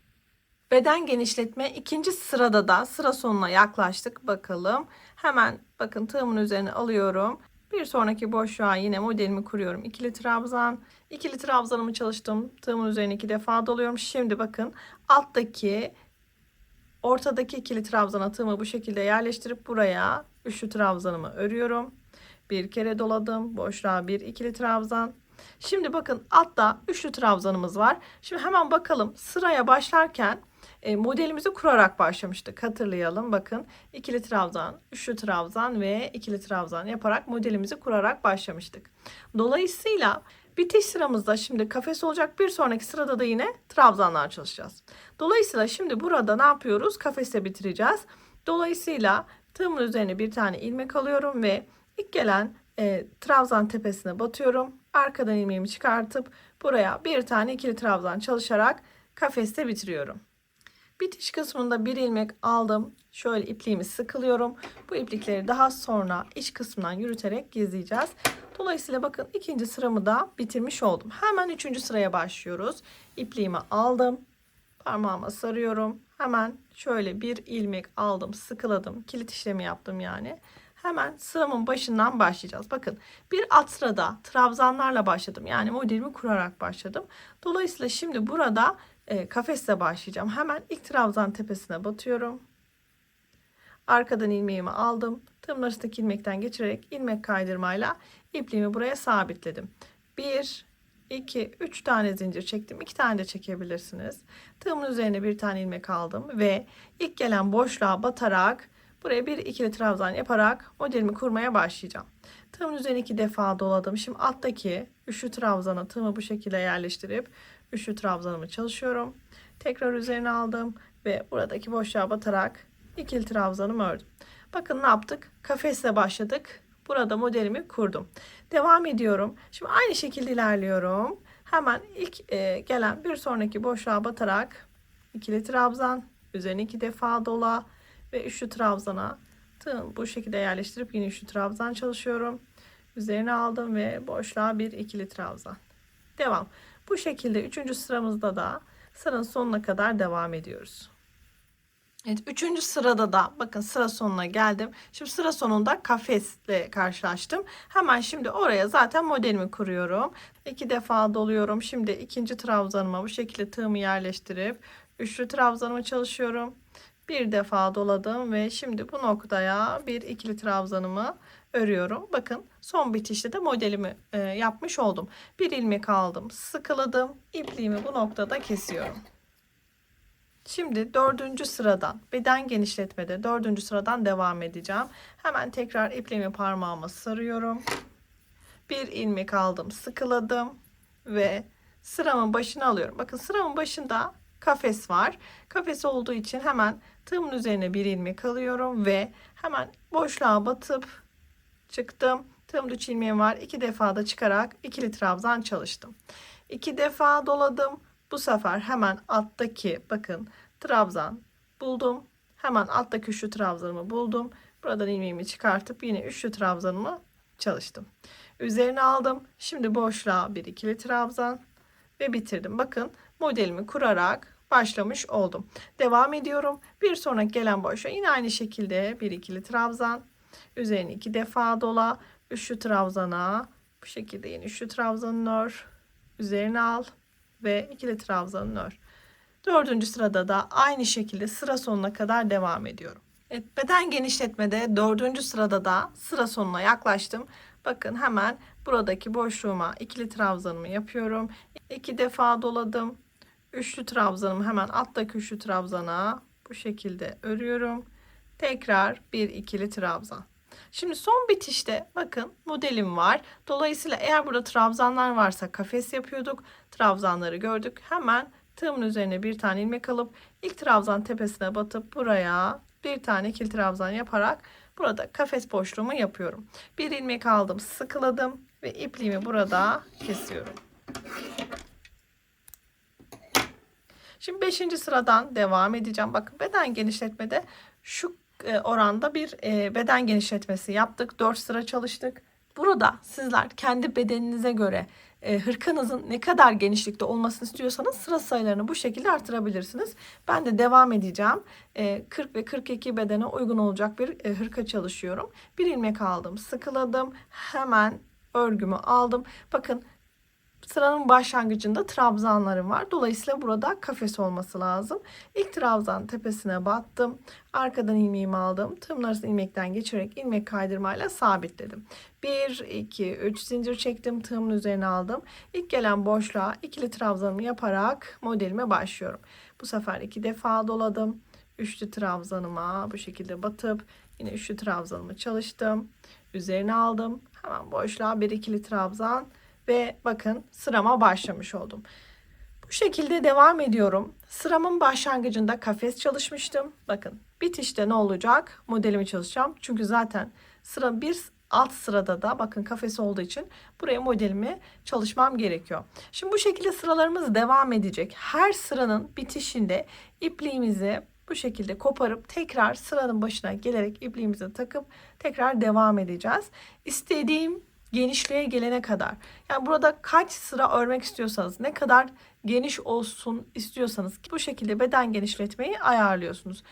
Beden genişletme ikinci sırada da sıra sonuna yaklaştık. Bakalım. Hemen bakın tığımın üzerine alıyorum. Bir sonraki boşluğa yine modelimi kuruyorum. İkili trabzan. İkili trabzanımı çalıştım. Tığımın üzerine 2 defa doluyorum. Şimdi bakın alttaki ortadaki ikili trabzana tığımı bu şekilde yerleştirip buraya üçlü trabzanımı örüyorum. Bir kere doladım. Boşluğa bir ikili trabzan. Şimdi bakın altta üçlü trabzanımız var. Şimdi hemen bakalım sıraya başlarken modelimizi kurarak başlamıştık. Hatırlayalım. Bakın ikili trabzan, üçlü trabzan ve ikili trabzan yaparak modelimizi kurarak başlamıştık. Dolayısıyla bitiş sıramızda şimdi kafes olacak. Bir sonraki sırada da yine trabzanlar çalışacağız. Dolayısıyla şimdi burada ne yapıyoruz? Kafeste bitireceğiz. Dolayısıyla tığımın üzerine bir tane ilmek alıyorum ve ilk gelen trabzan tepesine batıyorum. Arkadan ilmeğimi çıkartıp buraya bir tane ikili trabzan çalışarak kafeste bitiriyorum. Bitiş kısmında bir ilmek aldım. Şöyle ipliğimi sıkılıyorum. Bu iplikleri daha sonra iç kısmından yürüterek gizleyeceğiz. Dolayısıyla bakın ikinci sıramı da bitirmiş oldum. Hemen üçüncü sıraya başlıyoruz. İpliğimi aldım. Parmağıma sarıyorum. Hemen şöyle bir ilmek aldım, sıkıladım. Kilit işlemi yaptım yani. Hemen sıramın başından başlayacağız. Bakın bir alt sırada trabzanlarla başladım. Yani modelimi kurarak başladım. Dolayısıyla şimdi burada kafesle başlayacağım. Hemen ilk trabzan tepesine batıyorum. Arkadan ilmeğimi aldım. Tığımın arasındaki ilmekten geçirerek ilmek kaydırmayla ipliğimi buraya sabitledim. 1, 2, 3 tane zincir çektim. 2 tane de çekebilirsiniz. Tığımın üzerine bir tane ilmek aldım ve ilk gelen boşluğa batarak buraya bir ikili trabzan yaparak modelimi kurmaya başlayacağım. Tığımın üzerine 2 defa doladım. Şimdi alttaki üçlü trabzana tığımı bu şekilde yerleştirip üçlü trabzanımı çalışıyorum. Tekrar üzerine aldım ve buradaki boşluğa batarak ikili trabzanımı ördüm. Bakın ne yaptık? Kafesle başladık. Burada modelimi kurdum. Devam ediyorum. Şimdi aynı şekilde ilerliyorum. Hemen ilk gelen bir sonraki boşluğa batarak ikili trabzan, üzerine 2 defa dola ve üçlü trabzana tığım bu şekilde yerleştirip yine üçlü trabzan çalışıyorum. Üzerine aldım ve boşluğa bir ikili trabzan. Devam. Bu şekilde 3. sıramızda da sıranın sonuna kadar devam ediyoruz. Evet, 3. sırada da bakın sıra sonuna geldim. Şimdi sıra sonunda kafesle karşılaştım. Hemen şimdi oraya zaten modelimi kuruyorum. 2 defa doluyorum. Şimdi ikinci trabzanıma bu şekilde tığımı yerleştirip üçlü trabzanımı çalışıyorum. Bir defa doladım ve şimdi bu noktaya bir ikili trabzanımı örüyorum. Bakın son bitişte de modelimi yapmış oldum. Bir ilmek aldım, sıkıladım. İpliğimi bu noktada kesiyorum. Şimdi 4. sıradan beden genişletmede 4. sıradan devam edeceğim. Hemen tekrar ipliğimi parmağıma sarıyorum. Bir ilmek aldım, sıkıladım ve sıramın başına alıyorum. Bakın sıramın başında kafes var. Kafes olduğu için hemen tığımın üzerine bir ilmek alıyorum ve hemen boşluğa batıp çıktım. Tığımda 3 ilmeğim var. 2 defa da çıkarak ikili trabzan çalıştım. 2 defa doladım. Bu sefer hemen alttaki bakın trabzan buldum. Hemen alttaki üçlü trabzanımı buldum. Buradan ilmeğimi çıkartıp yine üçlü trabzanımı çalıştım. Üzerine aldım. Şimdi boşluğa bir ikili trabzan ve bitirdim. Bakın modelimi kurarak başlamış oldum. Devam ediyorum. Bir sonraki gelen boşluğa yine aynı şekilde bir ikili trabzan. Üzerine 2 defa dola. Üçlü trabzana. Bu şekilde yine üçlü trabzanını ör. Üzerine al. Ve ikili trabzanını ör. Dördüncü sırada da aynı şekilde sıra sonuna kadar devam ediyorum. Evet, beden genişletmede dördüncü sırada da sıra sonuna yaklaştım. Bakın hemen buradaki boşluğuma ikili trabzanımı yapıyorum. 2 defa doladım. Üçlü trabzanımı hemen alttaki üçlü trabzana bu şekilde örüyorum. Tekrar bir ikili trabzan. Şimdi son bitişte bakın modelim var. Dolayısıyla eğer burada trabzanlar varsa kafes yapıyorduk. Trabzanları gördük. Hemen tığımın üzerine bir tane ilmek alıp ilk trabzan tepesine batıp buraya bir tane ikili trabzan yaparak burada kafes boşluğumu yapıyorum. Bir ilmek aldım, sıkıladım ve ipliğimi burada kesiyorum. Şimdi 5. sıradan devam edeceğim. Bakın beden genişletmede şu oranda bir beden genişletmesi yaptık. 4 sıra çalıştık. Burada sizler kendi bedeninize göre hırkanızın ne kadar genişlikte olmasını istiyorsanız sıra sayılarını bu şekilde artırabilirsiniz. Ben de devam edeceğim. 40 ve 42 bedene uygun olacak bir hırka çalışıyorum. Bir ilmek aldım, sıkıladım. Hemen örgümü aldım. Bakın sıranın başlangıcında trabzanlarım var. Dolayısıyla burada kafes olması lazım. İlk trabzan tepesine battım. Arkadan ilmeğimi aldım. Tığımın arasını ilmekten geçirerek ilmek kaydırmayla sabitledim. 1, 2, 3 zincir çektim. Tığımın üzerine aldım. İlk gelen boşluğa ikili trabzanımı yaparak modelime başlıyorum. Bu sefer 2 defa doladım. Üçlü trabzanıma bu şekilde batıp yine üçlü trabzanımı çalıştım. Üzerine aldım. Hemen boşluğa bir ikili trabzan. Ve bakın sırama başlamış oldum. Bu şekilde devam ediyorum. Sıramın başlangıcında kafes çalışmıştım. Bakın bitişte ne olacak? Modelimi çalışacağım. Çünkü zaten sıra bir alt sırada da bakın kafes olduğu için buraya modelimi çalışmam gerekiyor. Şimdi bu şekilde sıralarımız devam edecek. Her sıranın bitişinde ipliğimizi bu şekilde koparıp tekrar sıranın başına gelerek ipliğimizi takıp tekrar devam edeceğiz. İstediğim genişliğe gelene kadar. Yani burada kaç sıra örmek istiyorsanız, ne kadar geniş olsun istiyorsanız bu şekilde beden genişletmeyi ayarlıyorsunuz.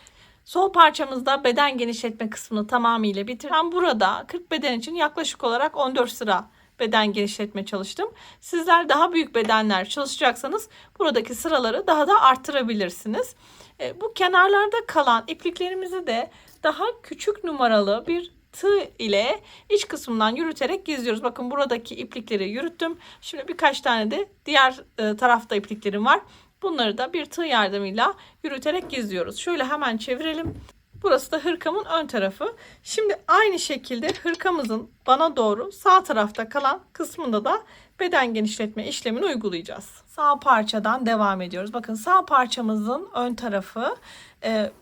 Sol parçamızda beden genişletme kısmını tamamıyla bitirdim. Ben burada 40 beden için yaklaşık olarak 14 sıra beden genişletme çalıştım. Sizler daha büyük bedenler çalışacaksanız buradaki sıraları daha da arttırabilirsiniz. Bu kenarlarda kalan ipliklerimizi de daha küçük numaralı bir tığ ile iç kısmından yürüterek gizliyoruz. Bakın buradaki iplikleri yürüttüm. Şimdi birkaç tane de diğer tarafta ipliklerim var. Bunları da bir tığ yardımıyla yürüterek gizliyoruz. Şöyle hemen çevirelim. Burası da hırkamın ön tarafı. Şimdi aynı şekilde hırkamızın bana doğru sağ tarafta kalan kısmında da beden genişletme işlemini uygulayacağız. Sağ parçadan devam ediyoruz. Bakın sağ parçamızın ön tarafı,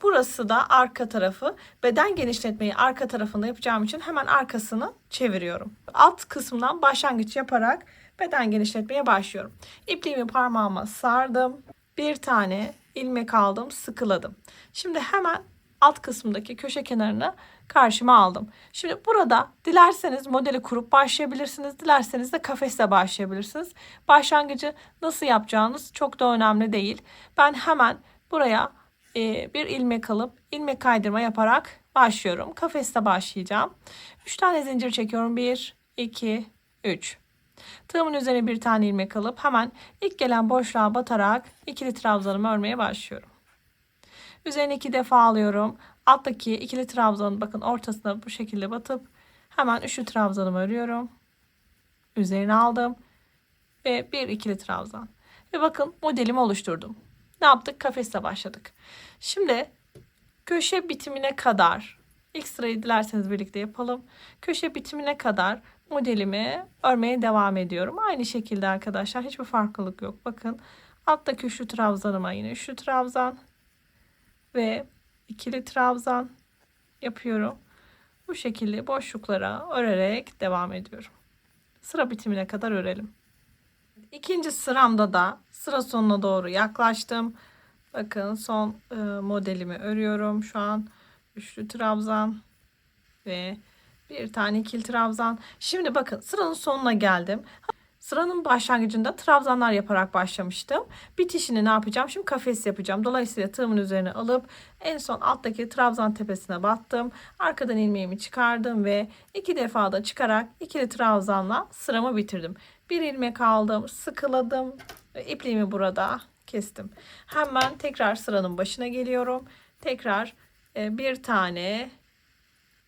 burası da arka tarafı. Beden genişletmeyi arka tarafında yapacağım için hemen arkasını çeviriyorum. Alt kısımdan başlangıç yaparak beden genişletmeye başlıyorum. İpliğimi parmağıma sardım. Bir tane ilmek aldım, sıkıladım. Şimdi hemen alt kısımdaki köşe kenarını karşıma aldım. Şimdi burada dilerseniz modeli kurup başlayabilirsiniz. Dilerseniz de kafesle başlayabilirsiniz. Başlangıcı nasıl yapacağınız çok da önemli değil. Ben hemen buraya bir ilmek alıp ilmek kaydırma yaparak başlıyorum. Kafeste başlayacağım. 3 tane zincir çekiyorum. 1, 2, 3. Tığımın üzerine bir tane ilmek alıp hemen ilk gelen boşluğa batarak ikili trabzanımı örmeye başlıyorum. Üzerine 2 defa alıyorum. Alttaki ikili trabzanın bakın ortasına bu şekilde batıp hemen üçlü trabzanımı örüyorum. Üzerine aldım ve bir ikili trabzan. Ve bakın modelimi oluşturdum. Ne yaptık? Kafesle başladık. Şimdi köşe bitimine kadar ilk sırayı dilerseniz birlikte yapalım. Köşe bitimine kadar modelimi örmeye devam ediyorum. Aynı şekilde arkadaşlar hiçbir farklılık yok. Bakın alttaki üçlü trabzanıma yine üçlü trabzan ve ikili trabzan yapıyorum. Bu şekilde boşluklara örerek devam ediyorum. Sıra bitimine kadar örelim. İkinci sıramda da sıra sonuna doğru yaklaştım. Bakın son modelimi örüyorum. Şu an üçlü trabzan ve bir tane ikili trabzan. Şimdi bakın sıranın sonuna geldim. Sıranın başlangıcında trabzanlar yaparak başlamıştım. Bitişini ne yapacağım? Şimdi kafes yapacağım. Dolayısıyla tığımın üzerine alıp en son alttaki trabzan tepesine battım. Arkadan ilmeğimi çıkardım ve 2 defa da çıkarak ikili trabzanla sıramı bitirdim. Bir ilmek aldım, sıkıladım ve ipliğimi burada kestim. Hemen tekrar sıranın başına geliyorum. Tekrar bir tane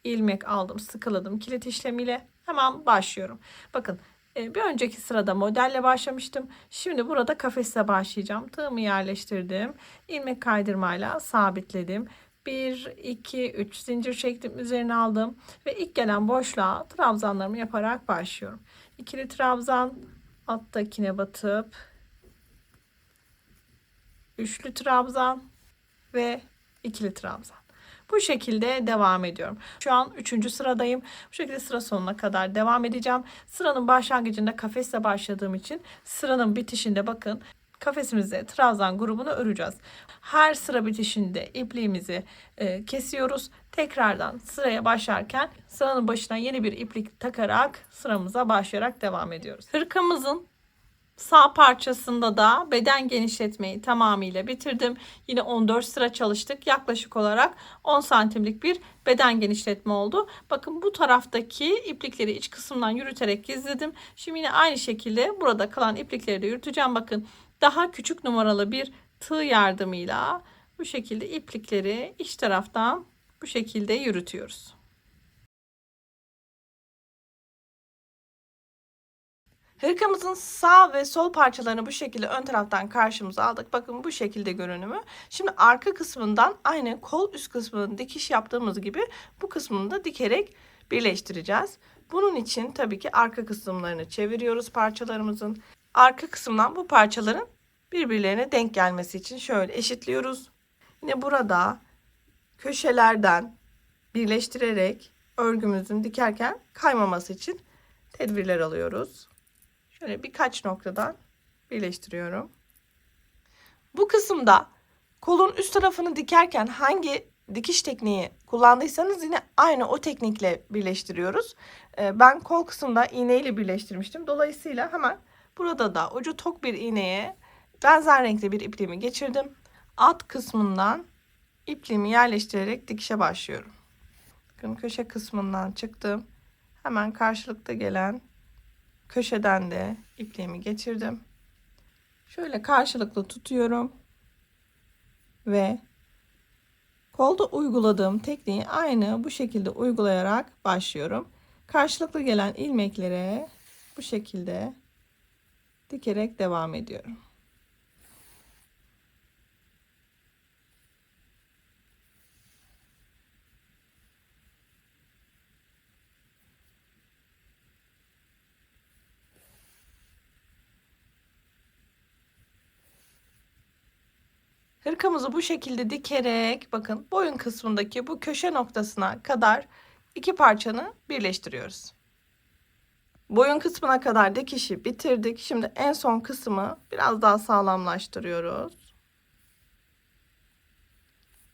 ilmek aldım, sıkıladım kilit işlemiyle. Hemen başlıyorum. Bakın bir önceki sırada modelle başlamıştım. Şimdi burada kafesle başlayacağım. Tığımı yerleştirdim. İlmek kaydırmayla sabitledim. 1, 2, 3 zincir çektim. Üzerine aldım. Ve ilk gelen boşluğa trabzanlarımı yaparak başlıyorum. İkili trabzan, alttakine batıp üçlü trabzan ve ikili trabzan. Bu şekilde devam ediyorum. Şu an 3. sıradayım. Bu şekilde sıra sonuna kadar devam edeceğim. Sıranın başlangıcında kafesle başladığım için sıranın bitişinde bakın kafesimizde trabzan grubunu öreceğiz. Her sıra bitişinde ipliğimizi kesiyoruz. Tekrardan sıraya başlarken sıranın başına yeni bir iplik takarak sıramıza başlayarak devam ediyoruz. Hırkamızın sağ parçasında da beden genişletmeyi tamamıyla bitirdim. Yine 14 sıra çalıştık. Yaklaşık olarak 10 santimlik bir beden genişletme oldu. Bakın bu taraftaki iplikleri iç kısımdan yürüterek gizledim. Şimdi yine aynı şekilde burada kalan iplikleri de yürüteceğim. Bakın daha küçük numaralı bir tığ yardımıyla bu şekilde iplikleri iç taraftan bu şekilde yürütüyoruz. Hırkamızın sağ ve sol parçalarını bu şekilde ön taraftan karşımıza aldık. Bakın bu şekilde görünümü. Şimdi arka kısmından aynı kol üst kısmının dikiş yaptığımız gibi bu kısmını da dikerek birleştireceğiz. Bunun için tabii ki arka kısımlarını çeviriyoruz parçalarımızın. Arka kısımdan bu parçaların birbirlerine denk gelmesi için şöyle eşitliyoruz. Yine burada köşelerden birleştirerek örgümüzün dikerken kaymaması için tedbirler alıyoruz. Şöyle birkaç noktadan birleştiriyorum. Bu kısımda kolun üst tarafını dikerken hangi dikiş tekniği kullandıysanız yine aynı o teknikle birleştiriyoruz. Ben kol kısmında iğneyle birleştirmiştim. Dolayısıyla hemen burada da ucu tok bir iğneye benzer renkli bir ipliğimi geçirdim. Alt kısmından ipliğimi yerleştirerek dikişe başlıyorum. Bakın köşe kısmından çıktım. Hemen karşılıkta gelen köşeden de ipliğimi geçirdim. Şöyle karşılıklı tutuyorum. Ve kolda uyguladığım tekniği aynı bu şekilde uygulayarak başlıyorum. Karşılıklı gelen ilmeklere bu şekilde dikerek devam ediyorum. Hırkamızı bu şekilde dikerek bakın boyun kısmındaki bu köşe noktasına kadar iki parçanı birleştiriyoruz. Boyun kısmına kadar dikişi bitirdik. Şimdi en son kısmı biraz daha sağlamlaştırıyoruz.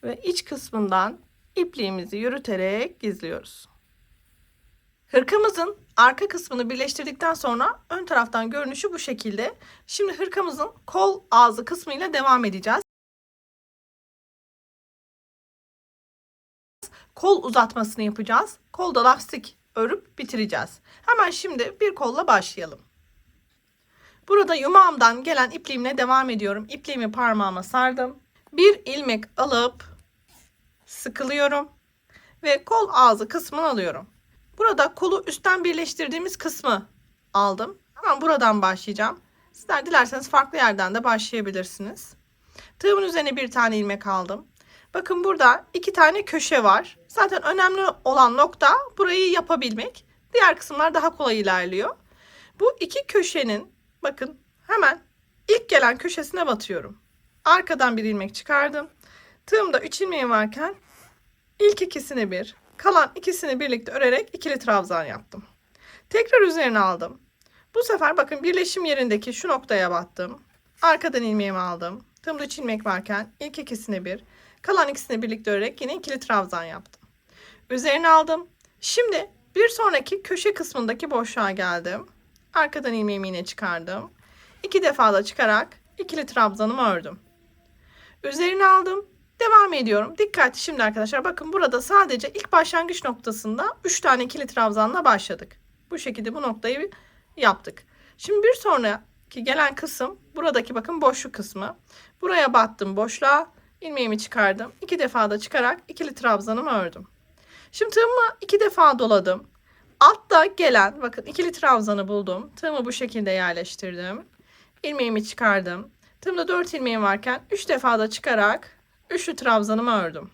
Ve iç kısmından ipliğimizi yürüterek gizliyoruz. Hırkamızın arka kısmını birleştirdikten sonra ön taraftan görünüşü bu şekilde. Şimdi hırkamızın kol ağzı kısmıyla devam edeceğiz. Kol uzatmasını yapacağız. Kolda lastik örüp bitireceğiz. Hemen şimdi bir kolla başlayalım. Burada yumağımdan gelen ipliğimle devam ediyorum. İpliğimi parmağıma sardım. Bir ilmek alıp sıkılıyorum ve kol ağzı kısmını alıyorum. Burada kolu üstten birleştirdiğimiz kısmı aldım. Hemen buradan başlayacağım. Sizler dilerseniz farklı yerden de başlayabilirsiniz. Tığımın üzerine bir tane ilmek aldım. Bakın burada iki tane köşe var. Zaten önemli olan nokta burayı yapabilmek. Diğer kısımlar daha kolay ilerliyor. Bu iki köşenin bakın hemen ilk gelen köşesine batıyorum. Arkadan bir ilmek çıkardım. Tığımda 3 ilmeğim varken ilk ikisini bir, kalan ikisini birlikte örerek ikili trabzan yaptım. Tekrar üzerine aldım. Bu sefer bakın birleşim yerindeki şu noktaya battım. Arkadan ilmeğimi aldım. Tığımda 3 ilmek varken ilk ikisini bir, kalan ikisini birlikte örerek yine ikili trabzan yaptım. Üzerine aldım. Şimdi bir sonraki köşe kısmındaki boşluğa geldim. Arkadan ilmeğimi yine çıkardım. 2 defa da çıkarak ikili trabzanımı ördüm. Üzerine aldım. Devam ediyorum. Dikkat şimdi arkadaşlar, bakın burada sadece ilk başlangıç noktasında 3 tane ikili trabzanla başladık. Bu şekilde bu noktayı yaptık. Şimdi bir sonraki gelen kısım buradaki bakın boşluk kısmı. Buraya battım boşluğa, ilmeğimi çıkardım. 2 defa da çıkarak ikili trabzanımı ördüm. Şimdi tığımı 2 defa doladım. Altta gelen bakın ikili trabzanı buldum. Tığımı bu şekilde yerleştirdim. İlmeğimi çıkardım. Tığımda 4 ilmeğim varken 3 defa da çıkarak üçlü trabzanımı ördüm.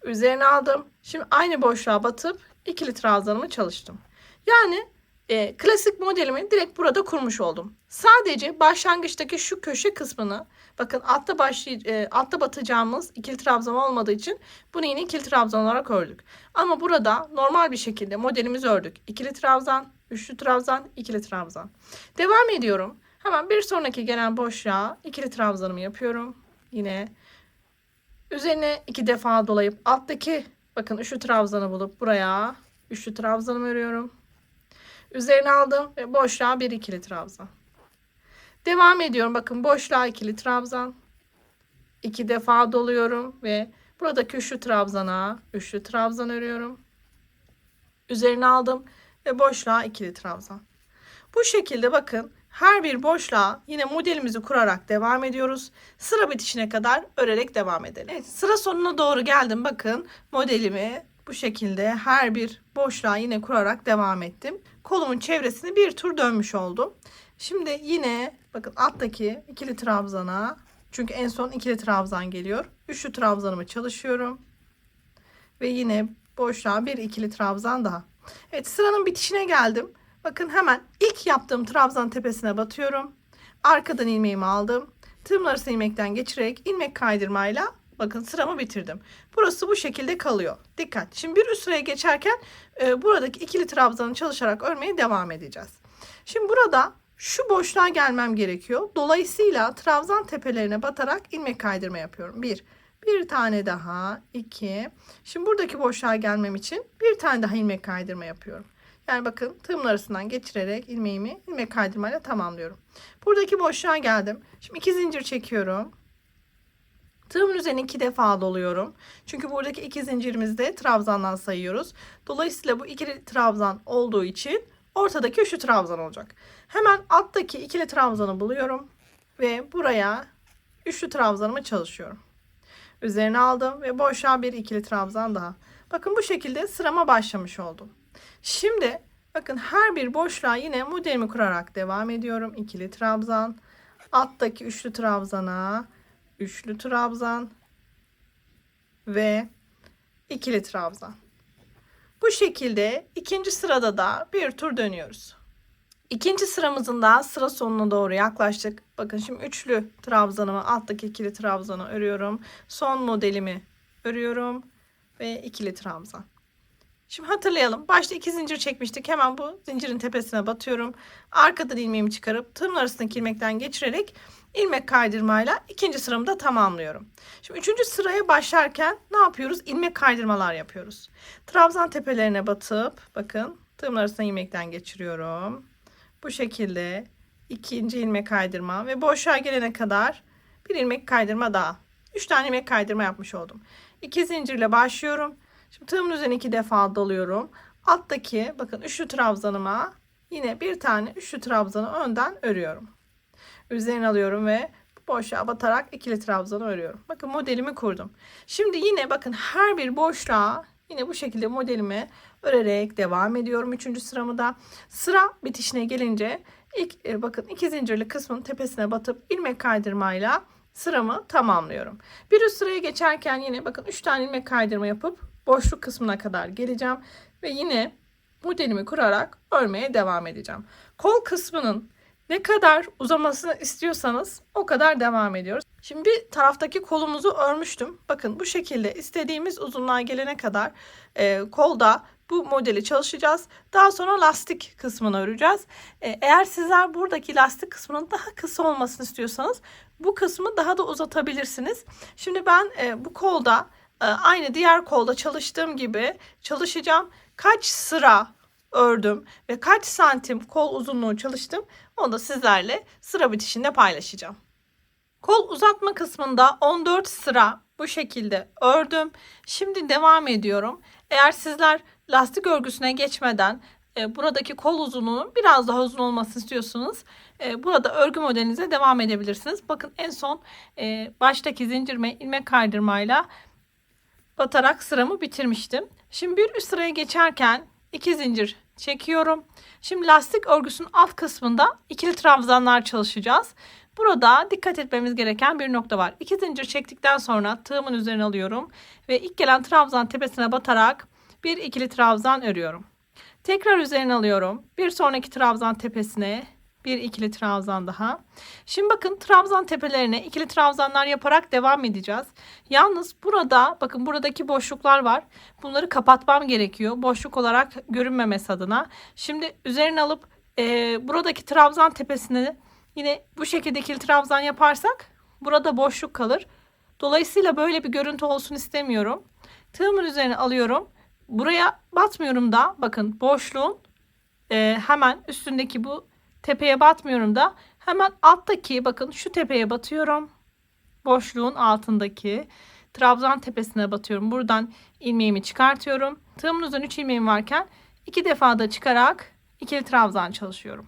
Üzerine aldım. Şimdi aynı boşluğa batıp ikili trabzanımı çalıştım. Yani klasik modelimi direkt burada kurmuş oldum. Sadece başlangıçtaki şu köşe kısmını bakın altta batacağımız ikili trabzan olmadığı için bunu yine ikili trabzan olarak ördük. Ama burada normal bir şekilde modelimizi ördük. İkili trabzan, üçlü trabzan, ikili trabzan. Devam ediyorum. Hemen bir sonraki gelen boşluğa ikili trabzanımı yapıyorum. Yine üzerine 2 defa dolayıp alttaki bakın üçlü trabzanı bulup buraya üçlü trabzanımı örüyorum. Üzerine aldım ve boşluğa bir ikili trabzan. Devam ediyorum. Bakın boşluğa ikili trabzan. 2 defa doluyorum ve buradaki üçlü trabzana üçlü trabzan örüyorum. Üzerine aldım ve boşluğa ikili trabzan. Bu şekilde bakın her bir boşluğa yine modelimizi kurarak devam ediyoruz. Sıra bitişine kadar örerek devam edelim. Evet, sıra sonuna doğru geldim. Bakın modelimi bu şekilde her bir boşluğa yine kurarak devam ettim. Kolumun çevresini bir tur dönmüş oldum. Şimdi yine bakın alttaki ikili trabzana, çünkü en son ikili trabzan geliyor. Üçlü trabzanımı çalışıyorum. Ve yine boşluğa bir ikili trabzan daha. Evet, sıranın bitişine geldim. Bakın hemen ilk yaptığım trabzan tepesine batıyorum. Arkadan ilmeğimi aldım. Tığımın arasına ilmekten geçirerek ilmek kaydırmayla bakın sıramı bitirdim. Burası bu şekilde kalıyor. Dikkat. Şimdi bir üst sıraya geçerken buradaki ikili trabzanı çalışarak örmeye devam edeceğiz. Şimdi burada şu boşluğa gelmem gerekiyor. Dolayısıyla trabzan tepelerine batarak ilmek kaydırma yapıyorum. Bir tane daha, 2. Şimdi buradaki boşluğa gelmem için bir tane daha ilmek kaydırma yapıyorum. Yani bakın tığımın arasından geçirerek ilmeğimi ilmek kaydırmayla tamamlıyorum. Buradaki boşluğa geldim. Şimdi 2 zincir çekiyorum. Tığımın üzerine 2 defa doluyorum. Çünkü buradaki 2 zincirimizi trabzandan sayıyoruz. Dolayısıyla bu ikili trabzan olduğu için ortadaki üçlü trabzan olacak. Hemen alttaki ikili trabzanı buluyorum ve buraya üçlü trabzanımı çalışıyorum. Üzerine aldım ve boşluğa bir ikili trabzan daha. Bakın bu şekilde sırama başlamış oldum. Şimdi bakın her bir boşluğa yine modelimi kurarak devam ediyorum. İkili trabzan, alttaki üçlü trabzana üçlü trabzan ve ikili trabzan. Bu şekilde ikinci sırada da bir tur dönüyoruz. İkinci sıramızın da sıra sonuna doğru yaklaştık. Bakın şimdi üçlü trabzanımı, alttaki ikili trabzanı örüyorum. Son modelimi örüyorum ve ikili trabzan. Şimdi hatırlayalım. Başta 2 zincir çekmiştik. Hemen bu zincirin tepesine batıyorum. Arkadan ilmeğimi çıkarıp tığımın arasındaki ilmekten geçirerek ilmek kaydırmayla ikinci sıramı da tamamlıyorum. Şimdi üçüncü sıraya başlarken ne yapıyoruz? İlmek kaydırmalar yapıyoruz. Trabzan tepelerine batıp bakın tığımın arasına ilmekten geçiriyorum. Bu şekilde ikinci ilmek kaydırma ve boşluğa gelene kadar bir ilmek kaydırma daha. 3 tane ilmek kaydırma yapmış oldum. 2 zincirle başlıyorum. Şimdi tığımın üzerine 2 defa doluyorum. Alttaki bakın üçlü trabzanıma yine bir tane üçlü trabzanı önden örüyorum. Üzerine alıyorum ve boşluğa batarak ikili trabzanı örüyorum. Bakın modelimi kurdum. Şimdi yine bakın her bir boşluğa yine bu şekilde modelimi örerek devam ediyorum. Üçüncü sıramı da sıra bitişine gelince ilk bakın 2 zincirli kısmın tepesine batıp ilmek kaydırmayla sıramı tamamlıyorum. Bir üst sıraya geçerken yine bakın 3 tane ilmek kaydırma yapıp boşluk kısmına kadar geleceğim ve yine modelimi kurarak örmeye devam edeceğim. Kol kısmının ne kadar uzamasını istiyorsanız o kadar devam ediyoruz. Şimdi bir taraftaki kolumuzu örmüştüm. Bakın bu şekilde istediğimiz uzunluğa gelene kadar kolda bu modeli çalışacağız. Daha sonra lastik kısmını öreceğiz. Eğer sizler buradaki lastik kısmının daha kısa olmasını istiyorsanız bu kısmı daha da uzatabilirsiniz. Şimdi ben bu kolda aynı diğer kolda çalıştığım gibi çalışacağım. Kaç sıra ördüm ve kaç santim kol uzunluğu çalıştım onu da sizlerle sıra bitişinde paylaşacağım. Kol uzatma kısmında 14 sıra bu şekilde ördüm. Şimdi devam ediyorum. Eğer sizler lastik örgüsüne geçmeden buradaki kol uzunluğunun biraz daha uzun olmasını istiyorsanız burada örgü modelinize devam edebilirsiniz. Bakın en son baştaki zincirime ilmek kaydırmayla batarak sıramı bitirmiştim. Şimdi bir üst sıraya geçerken 2 zincir çekiyorum. Şimdi lastik örgüsünün alt kısmında ikili trabzanlar çalışacağız. Burada dikkat etmemiz gereken bir nokta var. 2 zincir çektikten sonra tığımın üzerine alıyorum ve ilk gelen trabzan tepesine batarak bir ikili trabzan örüyorum. Tekrar üzerine alıyorum. Bir sonraki trabzan tepesine bir ikili trabzan daha. Şimdi bakın trabzan tepelerine ikili trabzanlar yaparak devam edeceğiz. Yalnız burada bakın buradaki boşluklar var. Bunları kapatmam gerekiyor. Boşluk olarak görünmemesi adına. Şimdi üzerine alıp buradaki trabzan tepesine yine bu şekilde ikili trabzan yaparsak burada boşluk kalır. Dolayısıyla böyle bir görüntü olsun istemiyorum. Tığımın üzerine alıyorum. Buraya batmıyorum da bakın boşluğun hemen üstündeki bu tepeye batmıyorum da hemen alttaki bakın şu tepeye batıyorum. Boşluğun altındaki trabzan tepesine batıyorum. Buradan ilmeğimi çıkartıyorum. Tığımın üzerine 3 ilmeğim varken 2 defa da çıkarak ikili trabzan çalışıyorum.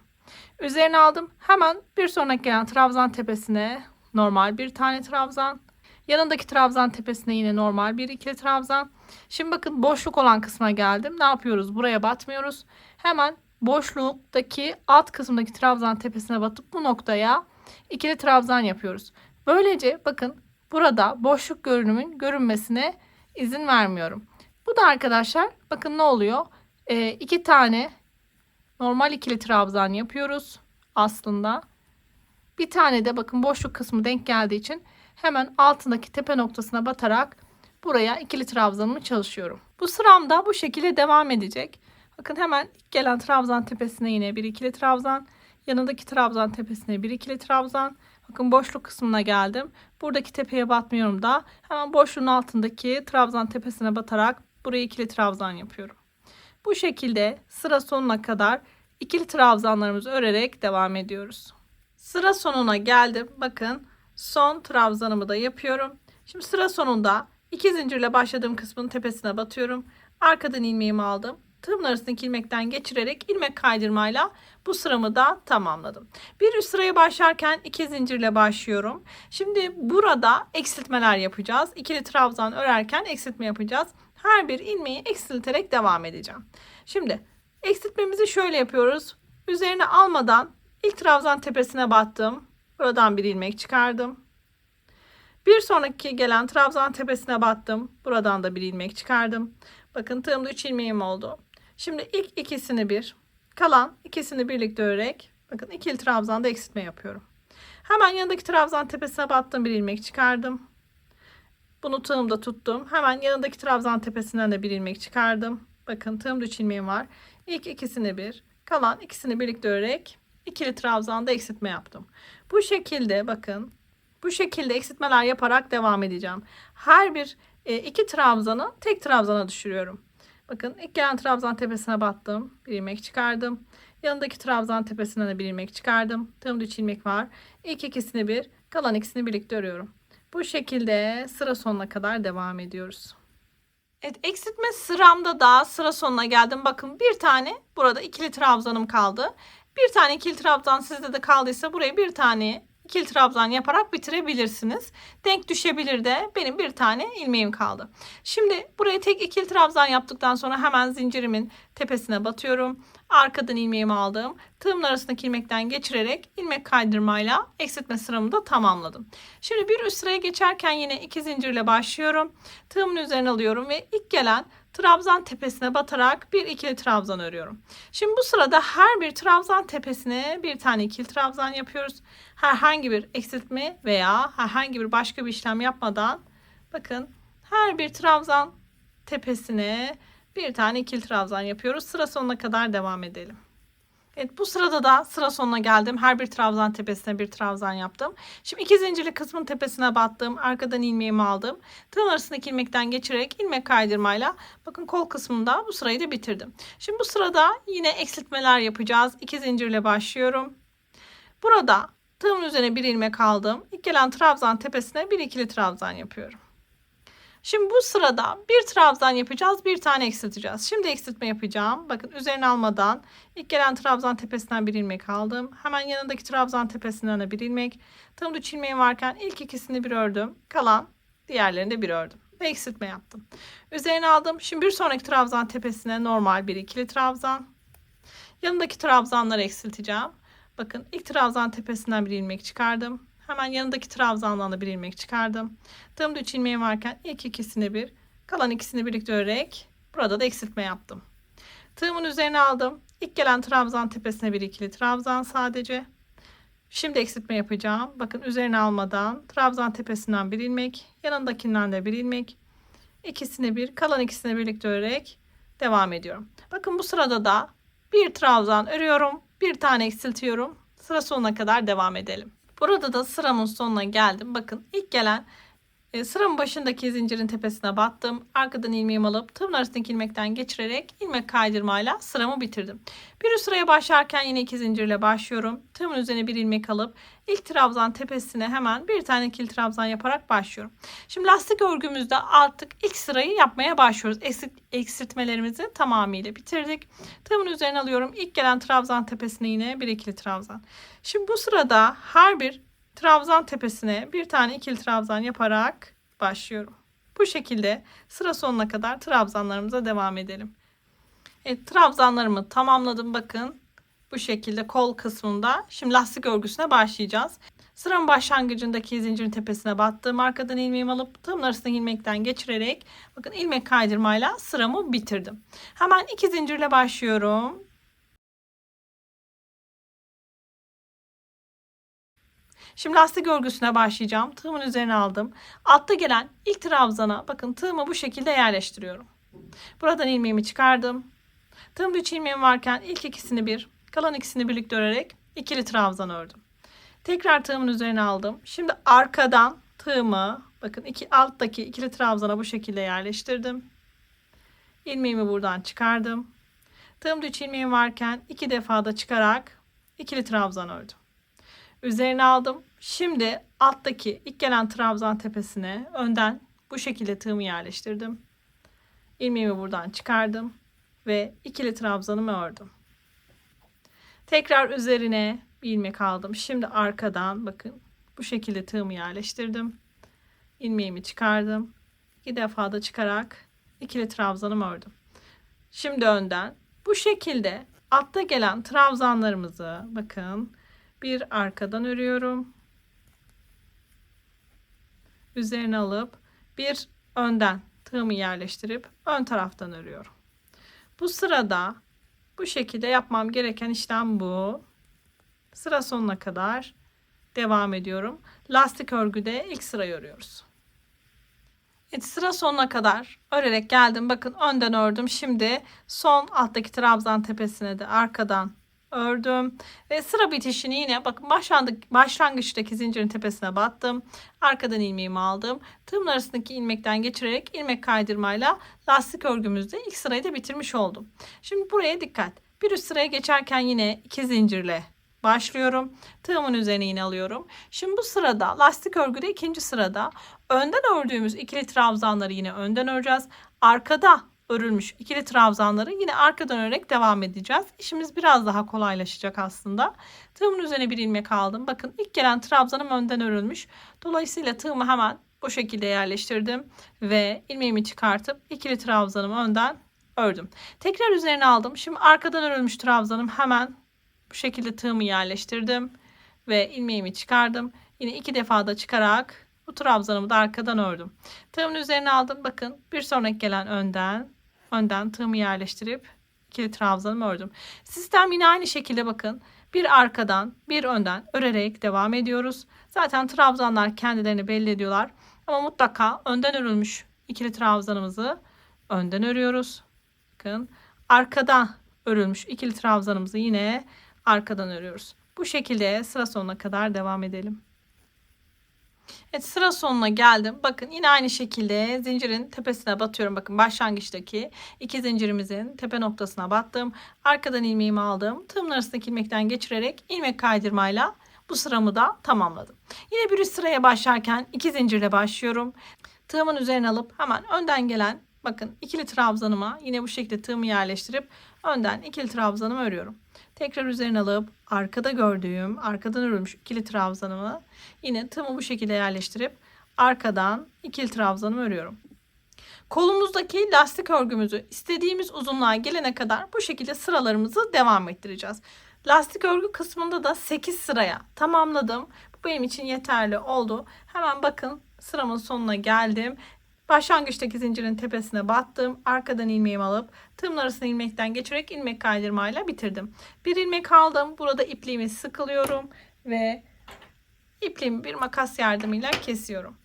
Üzerine aldım. Hemen bir sonraki gelen trabzan tepesine normal bir tane trabzan. Yanındaki trabzan tepesine yine normal bir ikili trabzan. Şimdi bakın boşluk olan kısma geldim. Ne yapıyoruz? Buraya batmıyoruz. Hemen boşluktaki alt kısımdaki trabzan tepesine batıp bu noktaya ikili trabzan yapıyoruz. Böylece bakın burada boşluk görünümün görünmesine izin vermiyorum. Bu da arkadaşlar bakın ne oluyor? 2 tane normal ikili trabzan yapıyoruz aslında. Bir tane de bakın boşluk kısmı denk geldiği için hemen altındaki tepe noktasına batarak buraya ikili trabzanımı çalışıyorum. Bu sıram da bu şekilde devam edecek. Bakın hemen ilk gelen trabzan tepesine yine bir ikili trabzan. Yanındaki trabzan tepesine bir ikili trabzan. Bakın boşluk kısmına geldim. Buradaki tepeye batmıyorum da hemen boşluğun altındaki trabzan tepesine batarak buraya ikili trabzan yapıyorum. Bu şekilde sıra sonuna kadar ikili trabzanlarımızı örerek devam ediyoruz. Sıra sonuna geldim. Bakın son trabzanımı da yapıyorum. Şimdi sıra sonunda 2 zincirle başladığım kısmın tepesine batıyorum. Arkadan ilmeğimi aldım. Tığımın arasındaki ilmekten geçirerek ilmek kaydırmayla bu sıramı da tamamladım. Bir üst sıraya başlarken 2 zincirle başlıyorum. Şimdi burada eksiltmeler yapacağız. İkili trabzan örerken eksiltme yapacağız. Her bir ilmeği eksilterek devam edeceğim. Şimdi eksiltmemizi şöyle yapıyoruz. Üzerine almadan ilk trabzan tepesine battım. Buradan bir ilmek çıkardım. Bir sonraki gelen trabzan tepesine battım. Buradan da bir ilmek çıkardım. Bakın tığımda 3 ilmeğim oldu. Şimdi ilk ikisini bir, kalan ikisini birlikte örerek bakın ikili trabzanda eksiltme yapıyorum. Hemen yanındaki trabzan tepesine battım, bir ilmek çıkardım. Bunu tığımda tuttum. Hemen yanındaki trabzan tepesinden de bir ilmek çıkardım. Bakın tığımda 3 ilmeğim var. İlk ikisini bir, kalan ikisini birlikte örerek ikili trabzanda eksiltme yaptım. Bu şekilde bakın bu şekilde eksiltmeler yaparak devam edeceğim. Her bir iki trabzanı tek trabzana düşürüyorum. Bakın ilk gelen trabzan tepesine battım. Bir ilmek çıkardım. Yanındaki trabzan tepesinden de bir ilmek çıkardım. Tığımda 3 ilmek var. İlk ikisini bir, kalan ikisini birlikte örüyorum. Bu şekilde sıra sonuna kadar devam ediyoruz. Evet, eksiltme sıramda da sıra sonuna geldim. Bakın bir tane burada ikili trabzanım kaldı. Bir tane ikili trabzan sizde de kaldıysa buraya bir tane ikili trabzan yaparak bitirebilirsiniz. Denk düşebilir de benim bir tane ilmeğim kaldı. Şimdi buraya tek ikili trabzan yaptıktan sonra hemen zincirimin tepesine batıyorum. Arkadan ilmeğimi aldım. Tığımın arasındaki ilmekten geçirerek ilmek kaydırmayla eksiltme sıramı da tamamladım. Şimdi bir üst sıraya geçerken yine 2 zincirle başlıyorum. Tığımın üzerine alıyorum ve ilk gelen trabzan tepesine batarak bir ikili trabzan örüyorum. Şimdi bu sırada her bir trabzan tepesine bir tane ikili trabzan yapıyoruz. Herhangi bir eksiltme veya herhangi bir başka bir işlem yapmadan bakın her bir trabzan tepesine bir tane ikili trabzan yapıyoruz. Sıra sonuna kadar devam edelim. Evet, bu sırada da sıra sonuna geldim. Her bir trabzan tepesine bir trabzan yaptım. Şimdi 2 zincirli kısmın tepesine battım. Arkadan ilmeğimi aldım. Tığın arasındaki ilmekten geçirerek ilmek kaydırmayla bakın kol kısmında bu sırayı da bitirdim. Şimdi bu sırada yine eksiltmeler yapacağız. 2 zincirle başlıyorum. Burada tığımın üzerine bir ilmek aldım. İlk gelen trabzan tepesine bir ikili trabzan yapıyorum. Şimdi bu sırada bir trabzan yapacağız, bir tane eksilteceğiz. Şimdi eksiltme yapacağım. Bakın üzerine almadan ilk gelen trabzan tepesinden bir ilmek aldım. Hemen yanındaki trabzan tepesinden de bir ilmek. Tığımda 3 ilmeğim varken ilk ikisini bir ördüm. Kalan diğerlerini de bir ördüm. Ve eksiltme yaptım. Üzerine aldım. Şimdi bir sonraki trabzan tepesine normal bir ikili trabzan. Yanındaki trabzanları eksilteceğim. Bakın ilk trabzan tepesinden bir ilmek çıkardım. Hemen yanındaki trabzandan da bir ilmek çıkardım. Tığımda 3 ilmeğim varken ilk ikisini bir, kalan ikisini birlikte örerek burada da eksiltme yaptım. Tığımın üzerine aldım. İlk gelen trabzan tepesine bir ikili trabzan sadece. Şimdi eksiltme yapacağım. Bakın üzerine almadan trabzan tepesinden bir ilmek, yanındakinden de bir ilmek. İkisini bir, kalan ikisini birlikte örerek devam ediyorum. Bakın bu sırada da bir trabzan örüyorum, bir tane eksiltiyorum. Sıra sonuna kadar devam edelim. Burada da sıramın sonuna geldim. Bakın ilk gelen sıramın başındaki zincirin tepesine battım. Arkadan ilmeğimi alıp tığın arasındaki ilmekten geçirerek ilmek kaydırmayla sıramı bitirdim. Bir üst sıraya başlarken yine 2 zincirle başlıyorum. Tığımın üzerine bir ilmek alıp ilk trabzan tepesine hemen bir tane ikili trabzan yaparak başlıyorum. Şimdi lastik örgümüzde artık ilk sırayı yapmaya başlıyoruz. Eksiltmelerimizi tamamıyla bitirdik. Tığımın üzerine alıyorum. İlk gelen trabzan tepesine yine bir ikili trabzan. Şimdi bu sırada her bir trabzan tepesine bir tane ikili trabzan yaparak başlıyorum. Bu şekilde sıra sonuna kadar trabzanlarımıza devam edelim. Evet, trabzanlarımı tamamladım. Bakın bu şekilde kol kısmında. Şimdi lastik örgüsüne başlayacağız. Sıramın başlangıcındaki zincirin tepesine battım. Arkadan ilmeğimi alıp tığımın arasındaki ilmekten geçirerek bakın ilmek kaydırmayla sıramı bitirdim. Hemen 2 zincirle başlıyorum. Şimdi lastik örgüsüne başlayacağım. Tığımın üzerine aldım. Altta gelen ilk trabzana bakın tığımı bu şekilde yerleştiriyorum. Buradan ilmeğimi çıkardım. Tığımda 3 ilmeğim varken ilk ikisini bir, kalan ikisini birlikte örerek ikili trabzan ördüm. Tekrar tığımın üzerine aldım. Şimdi arkadan tığımı bakın alttaki ikili trabzana bu şekilde yerleştirdim. İlmeğimi buradan çıkardım. Tığımda 3 ilmeğim varken 2 defa da çıkarak ikili trabzan ördüm. Üzerine aldım. Şimdi alttaki ilk gelen trabzan tepesine önden bu şekilde tığımı yerleştirdim. İlmeğimi buradan çıkardım ve ikili trabzanımı ördüm. Tekrar üzerine bir ilmek aldım. Şimdi arkadan bakın bu şekilde tığımı yerleştirdim. İlmeğimi çıkardım. 2 defa da çıkarak ikili trabzanımı ördüm. Şimdi önden bu şekilde altta gelen trabzanlarımızı bakın bir arkadan örüyorum. Üzerine alıp bir önden tığımı yerleştirip ön taraftan örüyorum. Bu sırada bu şekilde yapmam gereken işlem bu. Sıra sonuna kadar devam ediyorum. Lastik örgüde ilk sırayı örüyoruz. Evet, sıra sonuna kadar örerek geldim. Bakın önden ördüm. Şimdi son alttaki trabzan tepesine de arkadan ördüm ve sıra bitişini yine bakın başlangıçtaki zincirin tepesine battım. Arkadan ilmeğimi aldım. Tığımın arasındaki ilmekten geçirerek ilmek kaydırmayla lastik örgümüzde ilk sırayı da bitirmiş oldum. Şimdi buraya dikkat. Bir üst sıraya geçerken yine 2 zincirle başlıyorum. Tığımın üzerine yine alıyorum. Şimdi bu sırada lastik örgüde ikinci sırada önden ördüğümüz ikili trabzanları yine önden öreceğiz. Arkada örülmüş ikili trabzanları yine arkadan örerek devam edeceğiz. İşimiz biraz daha kolaylaşacak aslında. Tığımın üzerine bir ilmek aldım. Bakın ilk gelen trabzanım önden örülmüş. Dolayısıyla tığımı hemen bu şekilde yerleştirdim ve ilmeğimi çıkartıp ikili trabzanımı önden ördüm. Tekrar üzerine aldım. Şimdi arkadan örülmüş trabzanım hemen bu şekilde tığımı yerleştirdim ve ilmeğimi çıkardım. Yine 2 defa da çıkarak bu trabzanımı da arkadan ördüm. Tığımın üzerine aldım. Bakın bir sonraki gelen önden tığımı yerleştirip ikili trabzanımı ördüm. Sistem yine aynı şekilde bakın. Bir arkadan bir önden örerek devam ediyoruz. Zaten trabzanlar kendilerini belli ediyorlar. Ama mutlaka önden örülmüş ikili trabzanımızı önden örüyoruz. Bakın arkadan örülmüş ikili trabzanımızı yine arkadan örüyoruz. Bu şekilde sıra sonuna kadar devam edelim. Evet, sıra sonuna geldim. Bakın yine aynı şekilde zincirin tepesine batıyorum. Bakın başlangıçtaki iki zincirimizin tepe noktasına battım. Arkadan ilmeğimi aldım. Tığımın arasındaki ilmekten geçirerek ilmek kaydırmayla bu sıramı da tamamladım. Yine bir üst sıraya başlarken iki zincirle başlıyorum. Tığımın üzerine alıp hemen önden gelen bakın ikili trabzanıma yine bu şekilde tığımı yerleştirip önden ikili trabzanımı örüyorum. Tekrar üzerine alıp arkada gördüğüm arkadan örülmüş ikili trabzanımı yine tığımı bu şekilde yerleştirip arkadan ikili trabzanımı örüyorum. Kolumuzdaki lastik örgümüzü istediğimiz uzunluğa gelene kadar bu şekilde sıralarımızı devam ettireceğiz. Lastik örgü kısmında da 8 sıraya tamamladım. Bu benim için yeterli oldu. Hemen bakın sıramın sonuna geldim. Başlangıçtaki zincirin tepesine battım. Arkadan ilmeğimi alıp tığımın arasına ilmekten geçirerek ilmek kaydırmayla bitirdim. Bir ilmek aldım. Burada ipliğimi sıkılıyorum ve ipliğimi bir makas yardımıyla kesiyorum.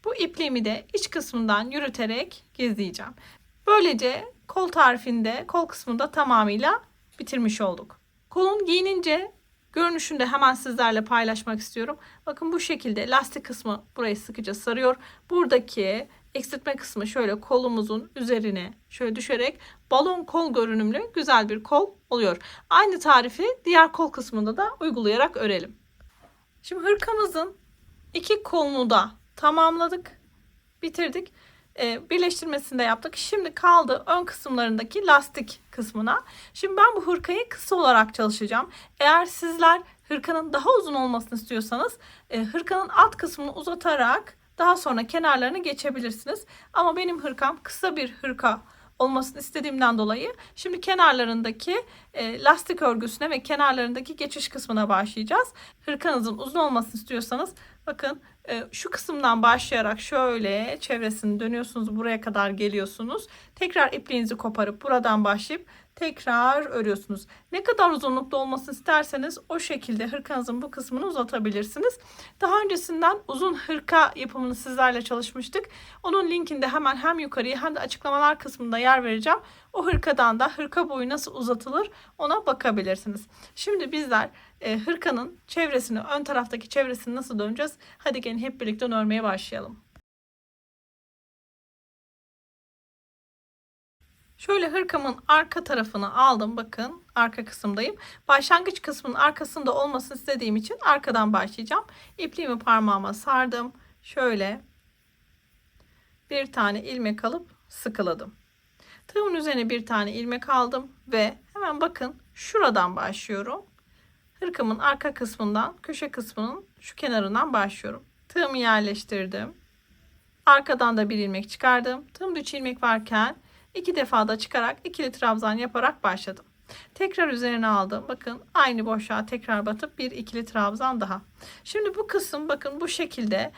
Bu ipliğimi de iç kısmından yürüterek gizleyeceğim. Böylece kol tarifinde kol kısmında tamamıyla bitirmiş olduk. Kolun giyinince görünüşünü de hemen sizlerle paylaşmak istiyorum. Bakın bu şekilde lastik kısmı burayı sıkıca sarıyor. Buradaki eksiltme kısmı şöyle kolumuzun üzerine şöyle düşerek balon kol görünümlü güzel bir kol oluyor. Aynı tarifi diğer kol kısmında da uygulayarak örelim. Şimdi hırkamızın iki kolunu da tamamladık, bitirdik. Birleştirmesini de yaptık. Şimdi kaldı ön kısımlarındaki lastik kısmına. Şimdi ben bu hırkayı kısa olarak çalışacağım. Eğer sizler hırkanın daha uzun olmasını istiyorsanız hırkanın alt kısmını uzatarak daha sonra kenarlarını geçebilirsiniz. Ama benim hırkam kısa bir hırka olmasını istediğimden dolayı şimdi kenarlarındaki lastik örgüsüne ve kenarlarındaki geçiş kısmına başlayacağız. Hırkanızın uzun olmasını istiyorsanız bakın şu kısımdan başlayarak şöyle çevresini dönüyorsunuz, buraya kadar geliyorsunuz. Tekrar ipliğinizi koparıp buradan başlayıp tekrar örüyorsunuz. Ne kadar uzunlukta olmasını isterseniz o şekilde hırkanızın bu kısmını uzatabilirsiniz. Daha öncesinden uzun hırka yapımını sizlerle çalışmıştık. Onun linkini de hemen hem yukarıya hem de açıklamalar kısmında yer vereceğim. O hırkadan da hırka boyu nasıl uzatılır ona bakabilirsiniz. Şimdi bizler hırkanın çevresini, ön taraftaki çevresini nasıl döneceğiz? Hadi gelin hep birlikte örmeye başlayalım. Şöyle hırkamın arka tarafını aldım. Bakın arka kısımdayım. Başlangıç kısmının arkasında olmasını istediğim için arkadan başlayacağım. İpliğimi parmağıma sardım. Şöyle bir tane ilmek alıp sıkıladım. Tığımın üzerine bir tane ilmek aldım ve hemen bakın şuradan başlıyorum. Hırkamın arka kısmından, köşe kısmının şu kenarından başlıyorum. Tığımı yerleştirdim. Arkadan da bir ilmek çıkardım. Tığımda 3 ilmek varken 2 defa da çıkarak ikili trabzan yaparak başladım. Tekrar üzerine aldım. Bakın aynı boşluğa tekrar batıp bir ikili trabzan daha. Şimdi bu kısım bakın bu şekilde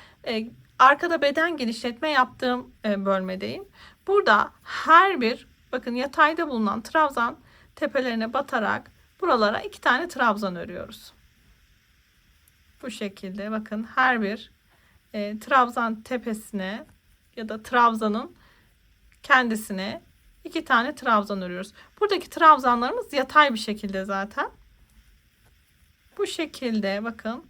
arkada beden genişletme yaptığım bölmedeyim. Burada her bir bakın yatayda bulunan trabzan tepelerine batarak buralara 2 tane trabzan örüyoruz. Bu şekilde bakın her bir trabzan tepesine ya da trabzanın kendisine 2 tane trabzan örüyoruz. Buradaki trabzanlarımız yatay bir şekilde zaten. Bu şekilde bakın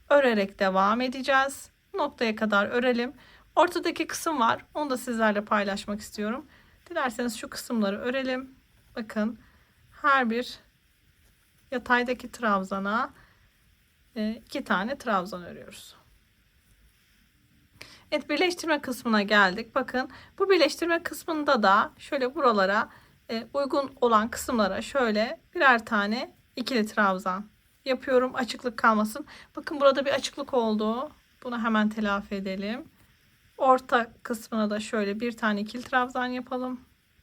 örerek devam edeceğiz. Noktaya kadar örelim. Ortadaki kısım var. Onu da sizlerle paylaşmak istiyorum. Dilerseniz şu kısımları örelim. Bakın her bir yataydaki trabzana 2 tane trabzan örüyoruz. Evet, birleştirme kısmına geldik. Bakın bu birleştirme kısmında da şöyle buralara uygun olan kısımlara şöyle birer tane ikili trabzan yapıyorum. Açıklık kalmasın. Bakın burada bir açıklık oldu. Bunu hemen telafi edelim. Orta kısmına da şöyle bir tane ikili trabzan yapalım.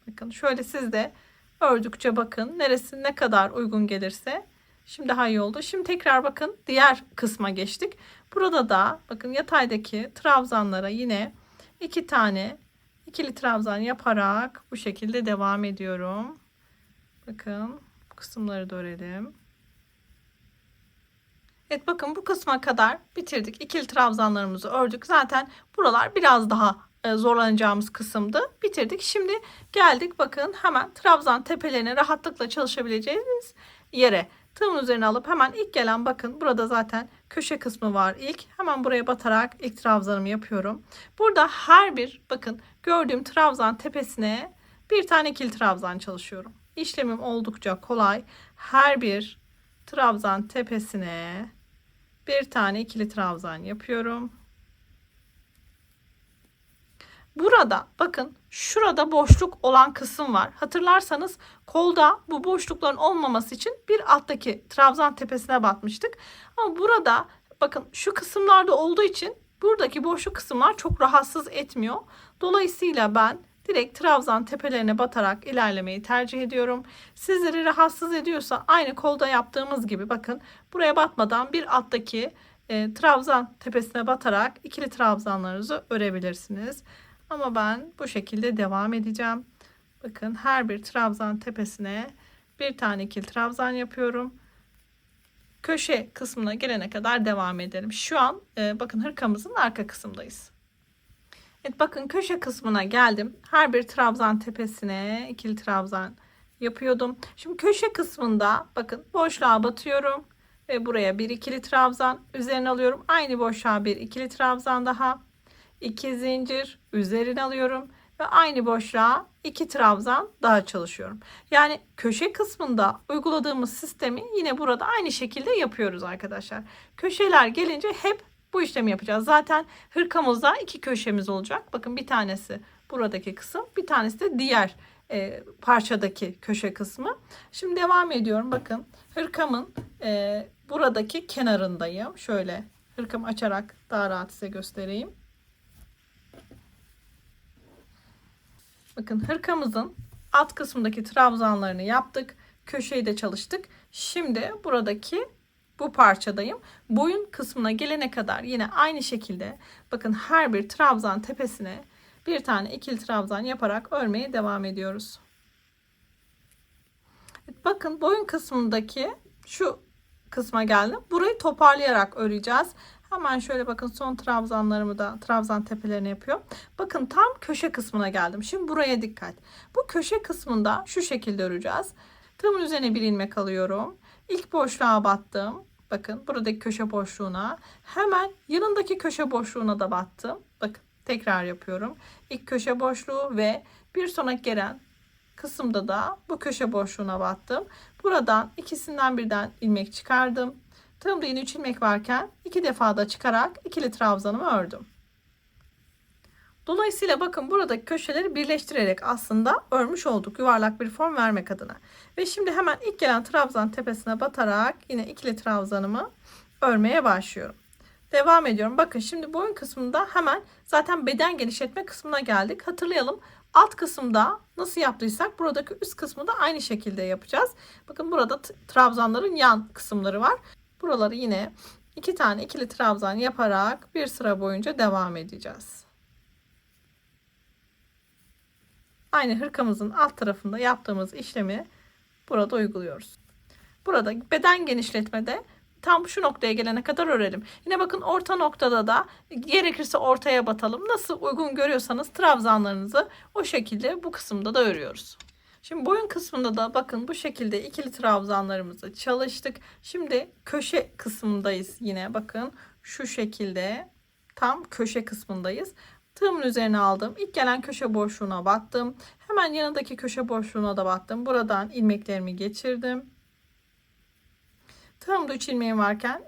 Bakın şöyle siz de ördükçe bakın neresi ne kadar uygun gelirse. Şimdi daha iyi oldu. Şimdi tekrar bakın diğer kısma geçtik. Burada da bakın yataydaki trabzanlara yine 2 tane ikili trabzan yaparak bu şekilde devam ediyorum. Bakın bu kısımları da örelim. Evet, bakın bu kısma kadar bitirdik. İkili trabzanlarımızı ördük. Zaten buralar biraz daha zorlanacağımız kısımdı. Bitirdik. Şimdi geldik bakın hemen trabzan tepelerine rahatlıkla çalışabileceğiniz yere. Tığımın üzerine alıp hemen ilk gelen, bakın burada zaten köşe kısmı var ilk. Hemen buraya batarak ilk trabzanımı yapıyorum. Burada her bir, bakın gördüğüm trabzan tepesine bir tane ikili trabzan çalışıyorum. İşlemim oldukça kolay. Her bir trabzan tepesine bir tane ikili trabzan yapıyorum. Burada bakın şurada boşluk olan kısım var. Hatırlarsanız kolda bu boşlukların olmaması için bir alttaki trabzan tepesine batmıştık. Ama burada bakın şu kısımlarda olduğu için buradaki boşluk kısımlar çok rahatsız etmiyor. Dolayısıyla ben direkt trabzan tepelerine batarak ilerlemeyi tercih ediyorum. Sizleri rahatsız ediyorsa aynı kolda yaptığımız gibi bakın buraya batmadan bir alttaki trabzan tepesine batarak ikili trabzanlarınızı örebilirsiniz. Ama ben bu şekilde devam edeceğim. Bakın her bir trabzan tepesine bir tane ikili trabzan yapıyorum. Köşe kısmına gelene kadar devam edelim. Şu an bakın hırkamızın arka kısımdayız. Evet, bakın köşe kısmına geldim. Her bir trabzan tepesine ikili trabzan yapıyordum. Şimdi köşe kısmında bakın boşluğa batıyorum ve buraya bir ikili trabzan üzerine alıyorum. Aynı boşluğa bir ikili trabzan daha. 2 zincir üzerine alıyorum ve aynı boşluğa 2 trabzan daha çalışıyorum. Yani köşe kısmında uyguladığımız sistemi yine burada aynı şekilde yapıyoruz arkadaşlar. Köşeler gelince hep bu işlemi yapacağız. Zaten hırkamızda 2 köşemiz olacak. Bakın bir tanesi buradaki kısım, bir tanesi de diğer parçadaki köşe kısmı. Şimdi devam ediyorum. Bakın hırkamın buradaki kenarındayım. Şöyle hırkamı açarak daha rahat size göstereyim. Bakın hırkamızın alt kısmındaki trabzanlarını yaptık. Köşeyi de çalıştık. Şimdi buradaki bu parçadayım. Boyun kısmına gelene kadar yine aynı şekilde bakın her bir trabzan tepesine bir tane ikili trabzan yaparak örmeye devam ediyoruz. Bakın boyun kısmındaki şu kısma geldim. Burayı toparlayarak öreceğiz. Hemen şöyle bakın son trabzanlarımı da trabzan tepelerine yapıyorum. Bakın tam köşe kısmına geldim. Şimdi buraya dikkat. Bu köşe kısmında şu şekilde öreceğiz. Tığımın üzerine bir ilmek alıyorum. İlk boşluğa battım. Bakın buradaki köşe boşluğuna. Hemen yanındaki köşe boşluğuna da battım. Bakın tekrar yapıyorum. İlk köşe boşluğu ve bir sonraki gelen kısımda da bu köşe boşluğuna battım. Buradan ikisinden birden ilmek çıkardım. Tığımda yine 3 ilmek varken 2 defa da çıkarak ikili trabzanımı ördüm. Dolayısıyla bakın buradaki köşeleri birleştirerek aslında örmüş olduk yuvarlak bir form vermek adına. Ve şimdi hemen ilk gelen trabzan tepesine batarak yine ikili trabzanımı örmeye başlıyorum. Devam ediyorum. Bakın şimdi boyun kısmında hemen zaten beden genişletme kısmına geldik. Hatırlayalım. Alt kısımda nasıl yaptıysak buradaki üst kısmı da aynı şekilde yapacağız. Bakın burada trabzanların yan kısımları var. Buraları yine 2 tane ikili trabzan yaparak bir sıra boyunca devam edeceğiz. Aynı hırkamızın alt tarafında yaptığımız işlemi burada uyguluyoruz. Burada beden genişletmede tam şu noktaya gelene kadar örelim. Yine bakın orta noktada da gerekirse ortaya batalım. Nasıl uygun görüyorsanız trabzanlarınızı o şekilde bu kısımda da örüyoruz. Şimdi boyun kısmında da bakın bu şekilde ikili trabzanlarımızı çalıştık. Şimdi köşe kısmındayız yine bakın şu şekilde tam köşe kısmındayız. Tığımın üzerine aldım. İlk gelen köşe boşluğuna battım. Hemen yanındaki köşe boşluğuna da battım. Buradan ilmeklerimi geçirdim. Tığımda 3 ilmeğim varken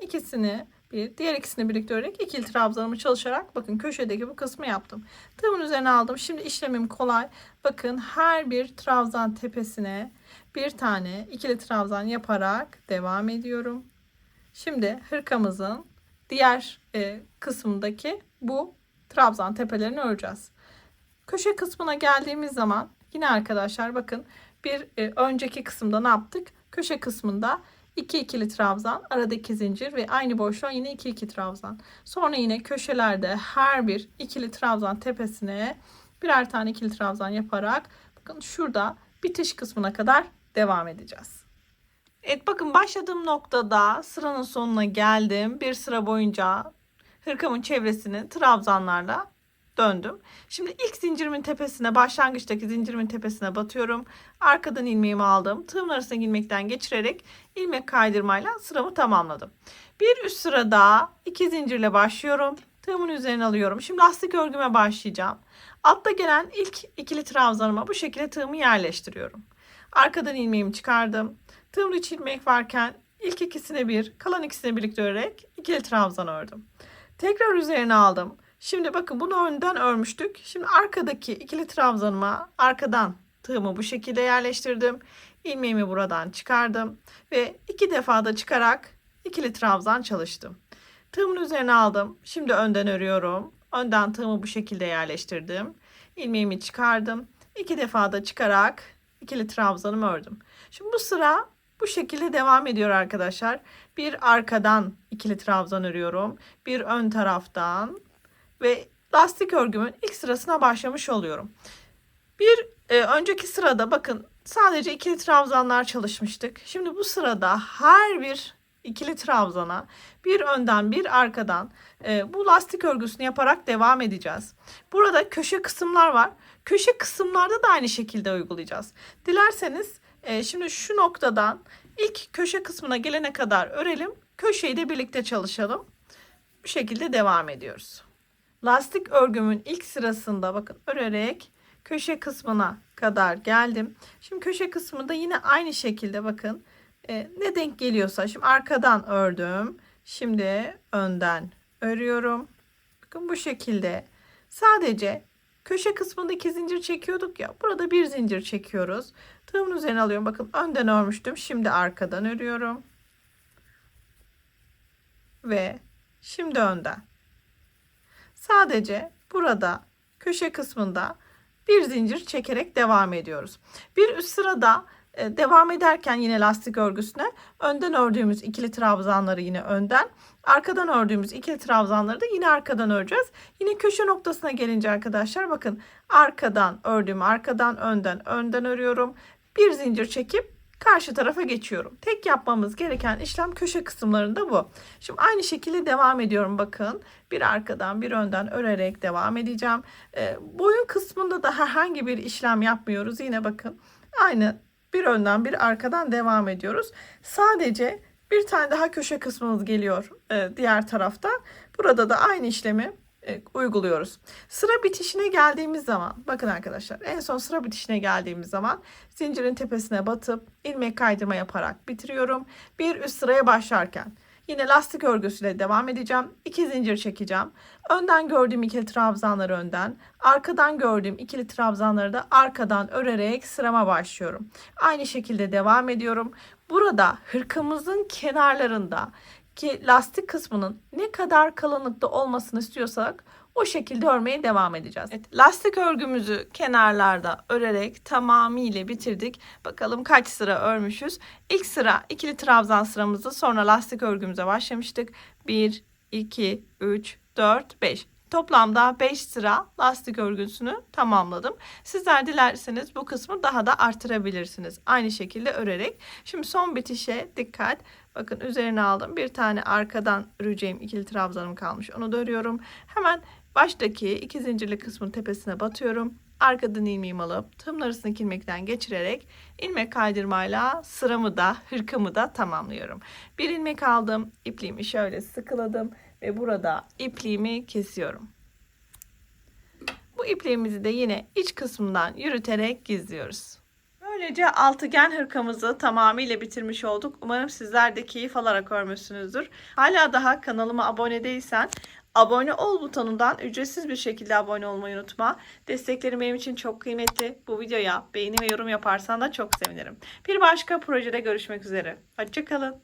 diğer ikisini birlikte örerek ikili trabzanımı çalışarak bakın köşedeki bu kısmı yaptım. Tığımın üzerine aldım. Şimdi işlemim kolay. Bakın her bir trabzan tepesine bir tane ikili trabzan yaparak devam ediyorum. Şimdi hırkamızın diğer kısmındaki bu trabzan tepelerini öreceğiz. Köşe kısmına geldiğimiz zaman yine arkadaşlar bakın bir önceki kısımda ne yaptık? Köşe kısmında 2 ikili trabzan, arada 2 zincir ve aynı boşluğa yine 2 ikili trabzan. Sonra yine köşelerde her bir ikili trabzan tepesine birer tane ikili trabzan yaparak bakın şurada bitiş kısmına kadar devam edeceğiz. Evet bakın başladığım noktada sıranın sonuna geldim. Bir sıra boyunca hırkamın çevresini trabzanlarla döndüm. Şimdi ilk zincirimin tepesine, başlangıçtaki zincirimin tepesine batıyorum. Arkadan ilmeğimi aldım. Tığımın arasına ilmekten geçirerek ilmek kaydırmayla sıramı tamamladım. Bir üst sırada 2 zincirle başlıyorum. Tığımın üzerine alıyorum. Şimdi lastik örgüme başlayacağım. Altta gelen ilk ikili trabzanıma bu şekilde tığımı yerleştiriyorum. Arkadan ilmeğimi çıkardım. Tığımın içi ilmek varken ilk ikisine bir, kalan ikisini birlikte örerek ikili trabzan ördüm. Tekrar üzerine aldım. Şimdi bakın bunu önden örmüştük. Şimdi arkadaki ikili trabzanıma arkadan tığımı bu şekilde yerleştirdim. İlmeğimi buradan çıkardım ve 2 defa da çıkarak ikili trabzan çalıştım. Tığımın üzerine aldım. Şimdi önden örüyorum. Önden tığımı bu şekilde yerleştirdim. İlmeğimi çıkardım. 2 defa da çıkarak ikili trabzanımı ördüm. Şimdi bu sıra bu şekilde devam ediyor arkadaşlar. Bir arkadan ikili trabzan örüyorum. Bir ön taraftan ve lastik örgümün ilk sırasına başlamış oluyorum. Bir önceki sırada bakın sadece ikili trabzanlar çalışmıştık. Şimdi bu sırada her bir ikili trabzana bir önden bir arkadan bu lastik örgüsünü yaparak devam edeceğiz. Burada köşe kısımlar var. Köşe kısımlarda da aynı şekilde uygulayacağız. Dilerseniz şimdi şu noktadan ilk köşe kısmına gelene kadar örelim. Köşeyi de birlikte çalışalım. Bu şekilde devam ediyoruz. Lastik örgümün ilk sırasında bakın örerek köşe kısmına kadar geldim. Şimdi köşe kısmında yine aynı şekilde bakın ne denk geliyorsa şimdi arkadan ördüm. Şimdi önden örüyorum. Bakın bu şekilde sadece köşe kısmında 2 zincir çekiyorduk ya. Burada bir zincir çekiyoruz. Tığımın üzerine alıyorum. Bakın önden örmüştüm. Şimdi arkadan örüyorum. Ve şimdi önden. Sadece burada köşe kısmında bir zincir çekerek devam ediyoruz. Bir üst sırada devam ederken yine lastik örgüsüne önden ördüğümüz ikili trabzanları yine önden, arkadan ördüğümüz ikili trabzanları da yine arkadan öreceğiz. Yine köşe noktasına gelince arkadaşlar bakın arkadan ördüğüm arkadan önden örüyorum. Bir zincir çekip karşı tarafa geçiyorum. Tek yapmamız gereken işlem köşe kısımlarında bu. Şimdi aynı şekilde devam ediyorum bakın. Bir arkadan bir önden örerek devam edeceğim. Boyun kısmında da herhangi bir işlem yapmıyoruz. Yine bakın aynı bir önden bir arkadan devam ediyoruz. Sadece bir tane daha köşe kısmımız geliyor diğer tarafta. Burada da aynı işlemi uyguluyoruz. Sıra bitişine geldiğimiz zaman bakın arkadaşlar en son sıra bitişine geldiğimiz zaman zincirin tepesine batıp ilmek kaydırma yaparak bitiriyorum. Bir üst sıraya başlarken yine lastik örgüsüyle devam edeceğim. 2 zincir çekeceğim. Önden gördüğüm ikili trabzanları önden, arkadan gördüğüm ikili trabzanları da arkadan örerek sırama başlıyorum. Aynı şekilde devam ediyorum. Burada hırkamızın kenarlarında ki lastik kısmının ne kadar kalınlıkta olmasını istiyorsak o şekilde örmeye devam edeceğiz. Evet, lastik örgümüzü kenarlarda örerek tamamıyla bitirdik. Bakalım kaç sıra örmüşüz. İlk sıra ikili trabzan sıramızı, sonra lastik örgümüze başlamıştık. 1, 2, 3, 4, 5. Toplamda 5 sıra lastik örgüsünü tamamladım. Sizler dilerseniz bu kısmı daha da artırabilirsiniz. Aynı şekilde örerek. Şimdi son bitişe dikkat. Bakın üzerine aldım. Bir tane arkadan öreceğim ikili trabzanım kalmış. Onu da örüyorum. Hemen baştaki 2 zincirli kısmın tepesine batıyorum. Arkadan ilmeğimi alıp tığımın arasındaki ilmekten geçirerek ilmek kaydırmayla sıramı da hırkamı da tamamlıyorum. Bir ilmek aldım. İpliğimi şöyle sıkıladım ve burada ipliğimi kesiyorum. Bu ipliğimizi de yine iç kısmından yürüterek gizliyoruz. Böylece altıgen hırkamızı tamamıyla bitirmiş olduk. Umarım sizler de keyif alarak örmüşsünüzdür. Hala daha kanalıma abone değilsen abone ol butonundan ücretsiz bir şekilde abone olmayı unutma. Desteklerin benim için çok kıymetli. Bu videoya beğeni ve yorum yaparsan da çok sevinirim. Bir başka projede görüşmek üzere. Hoşça kalın.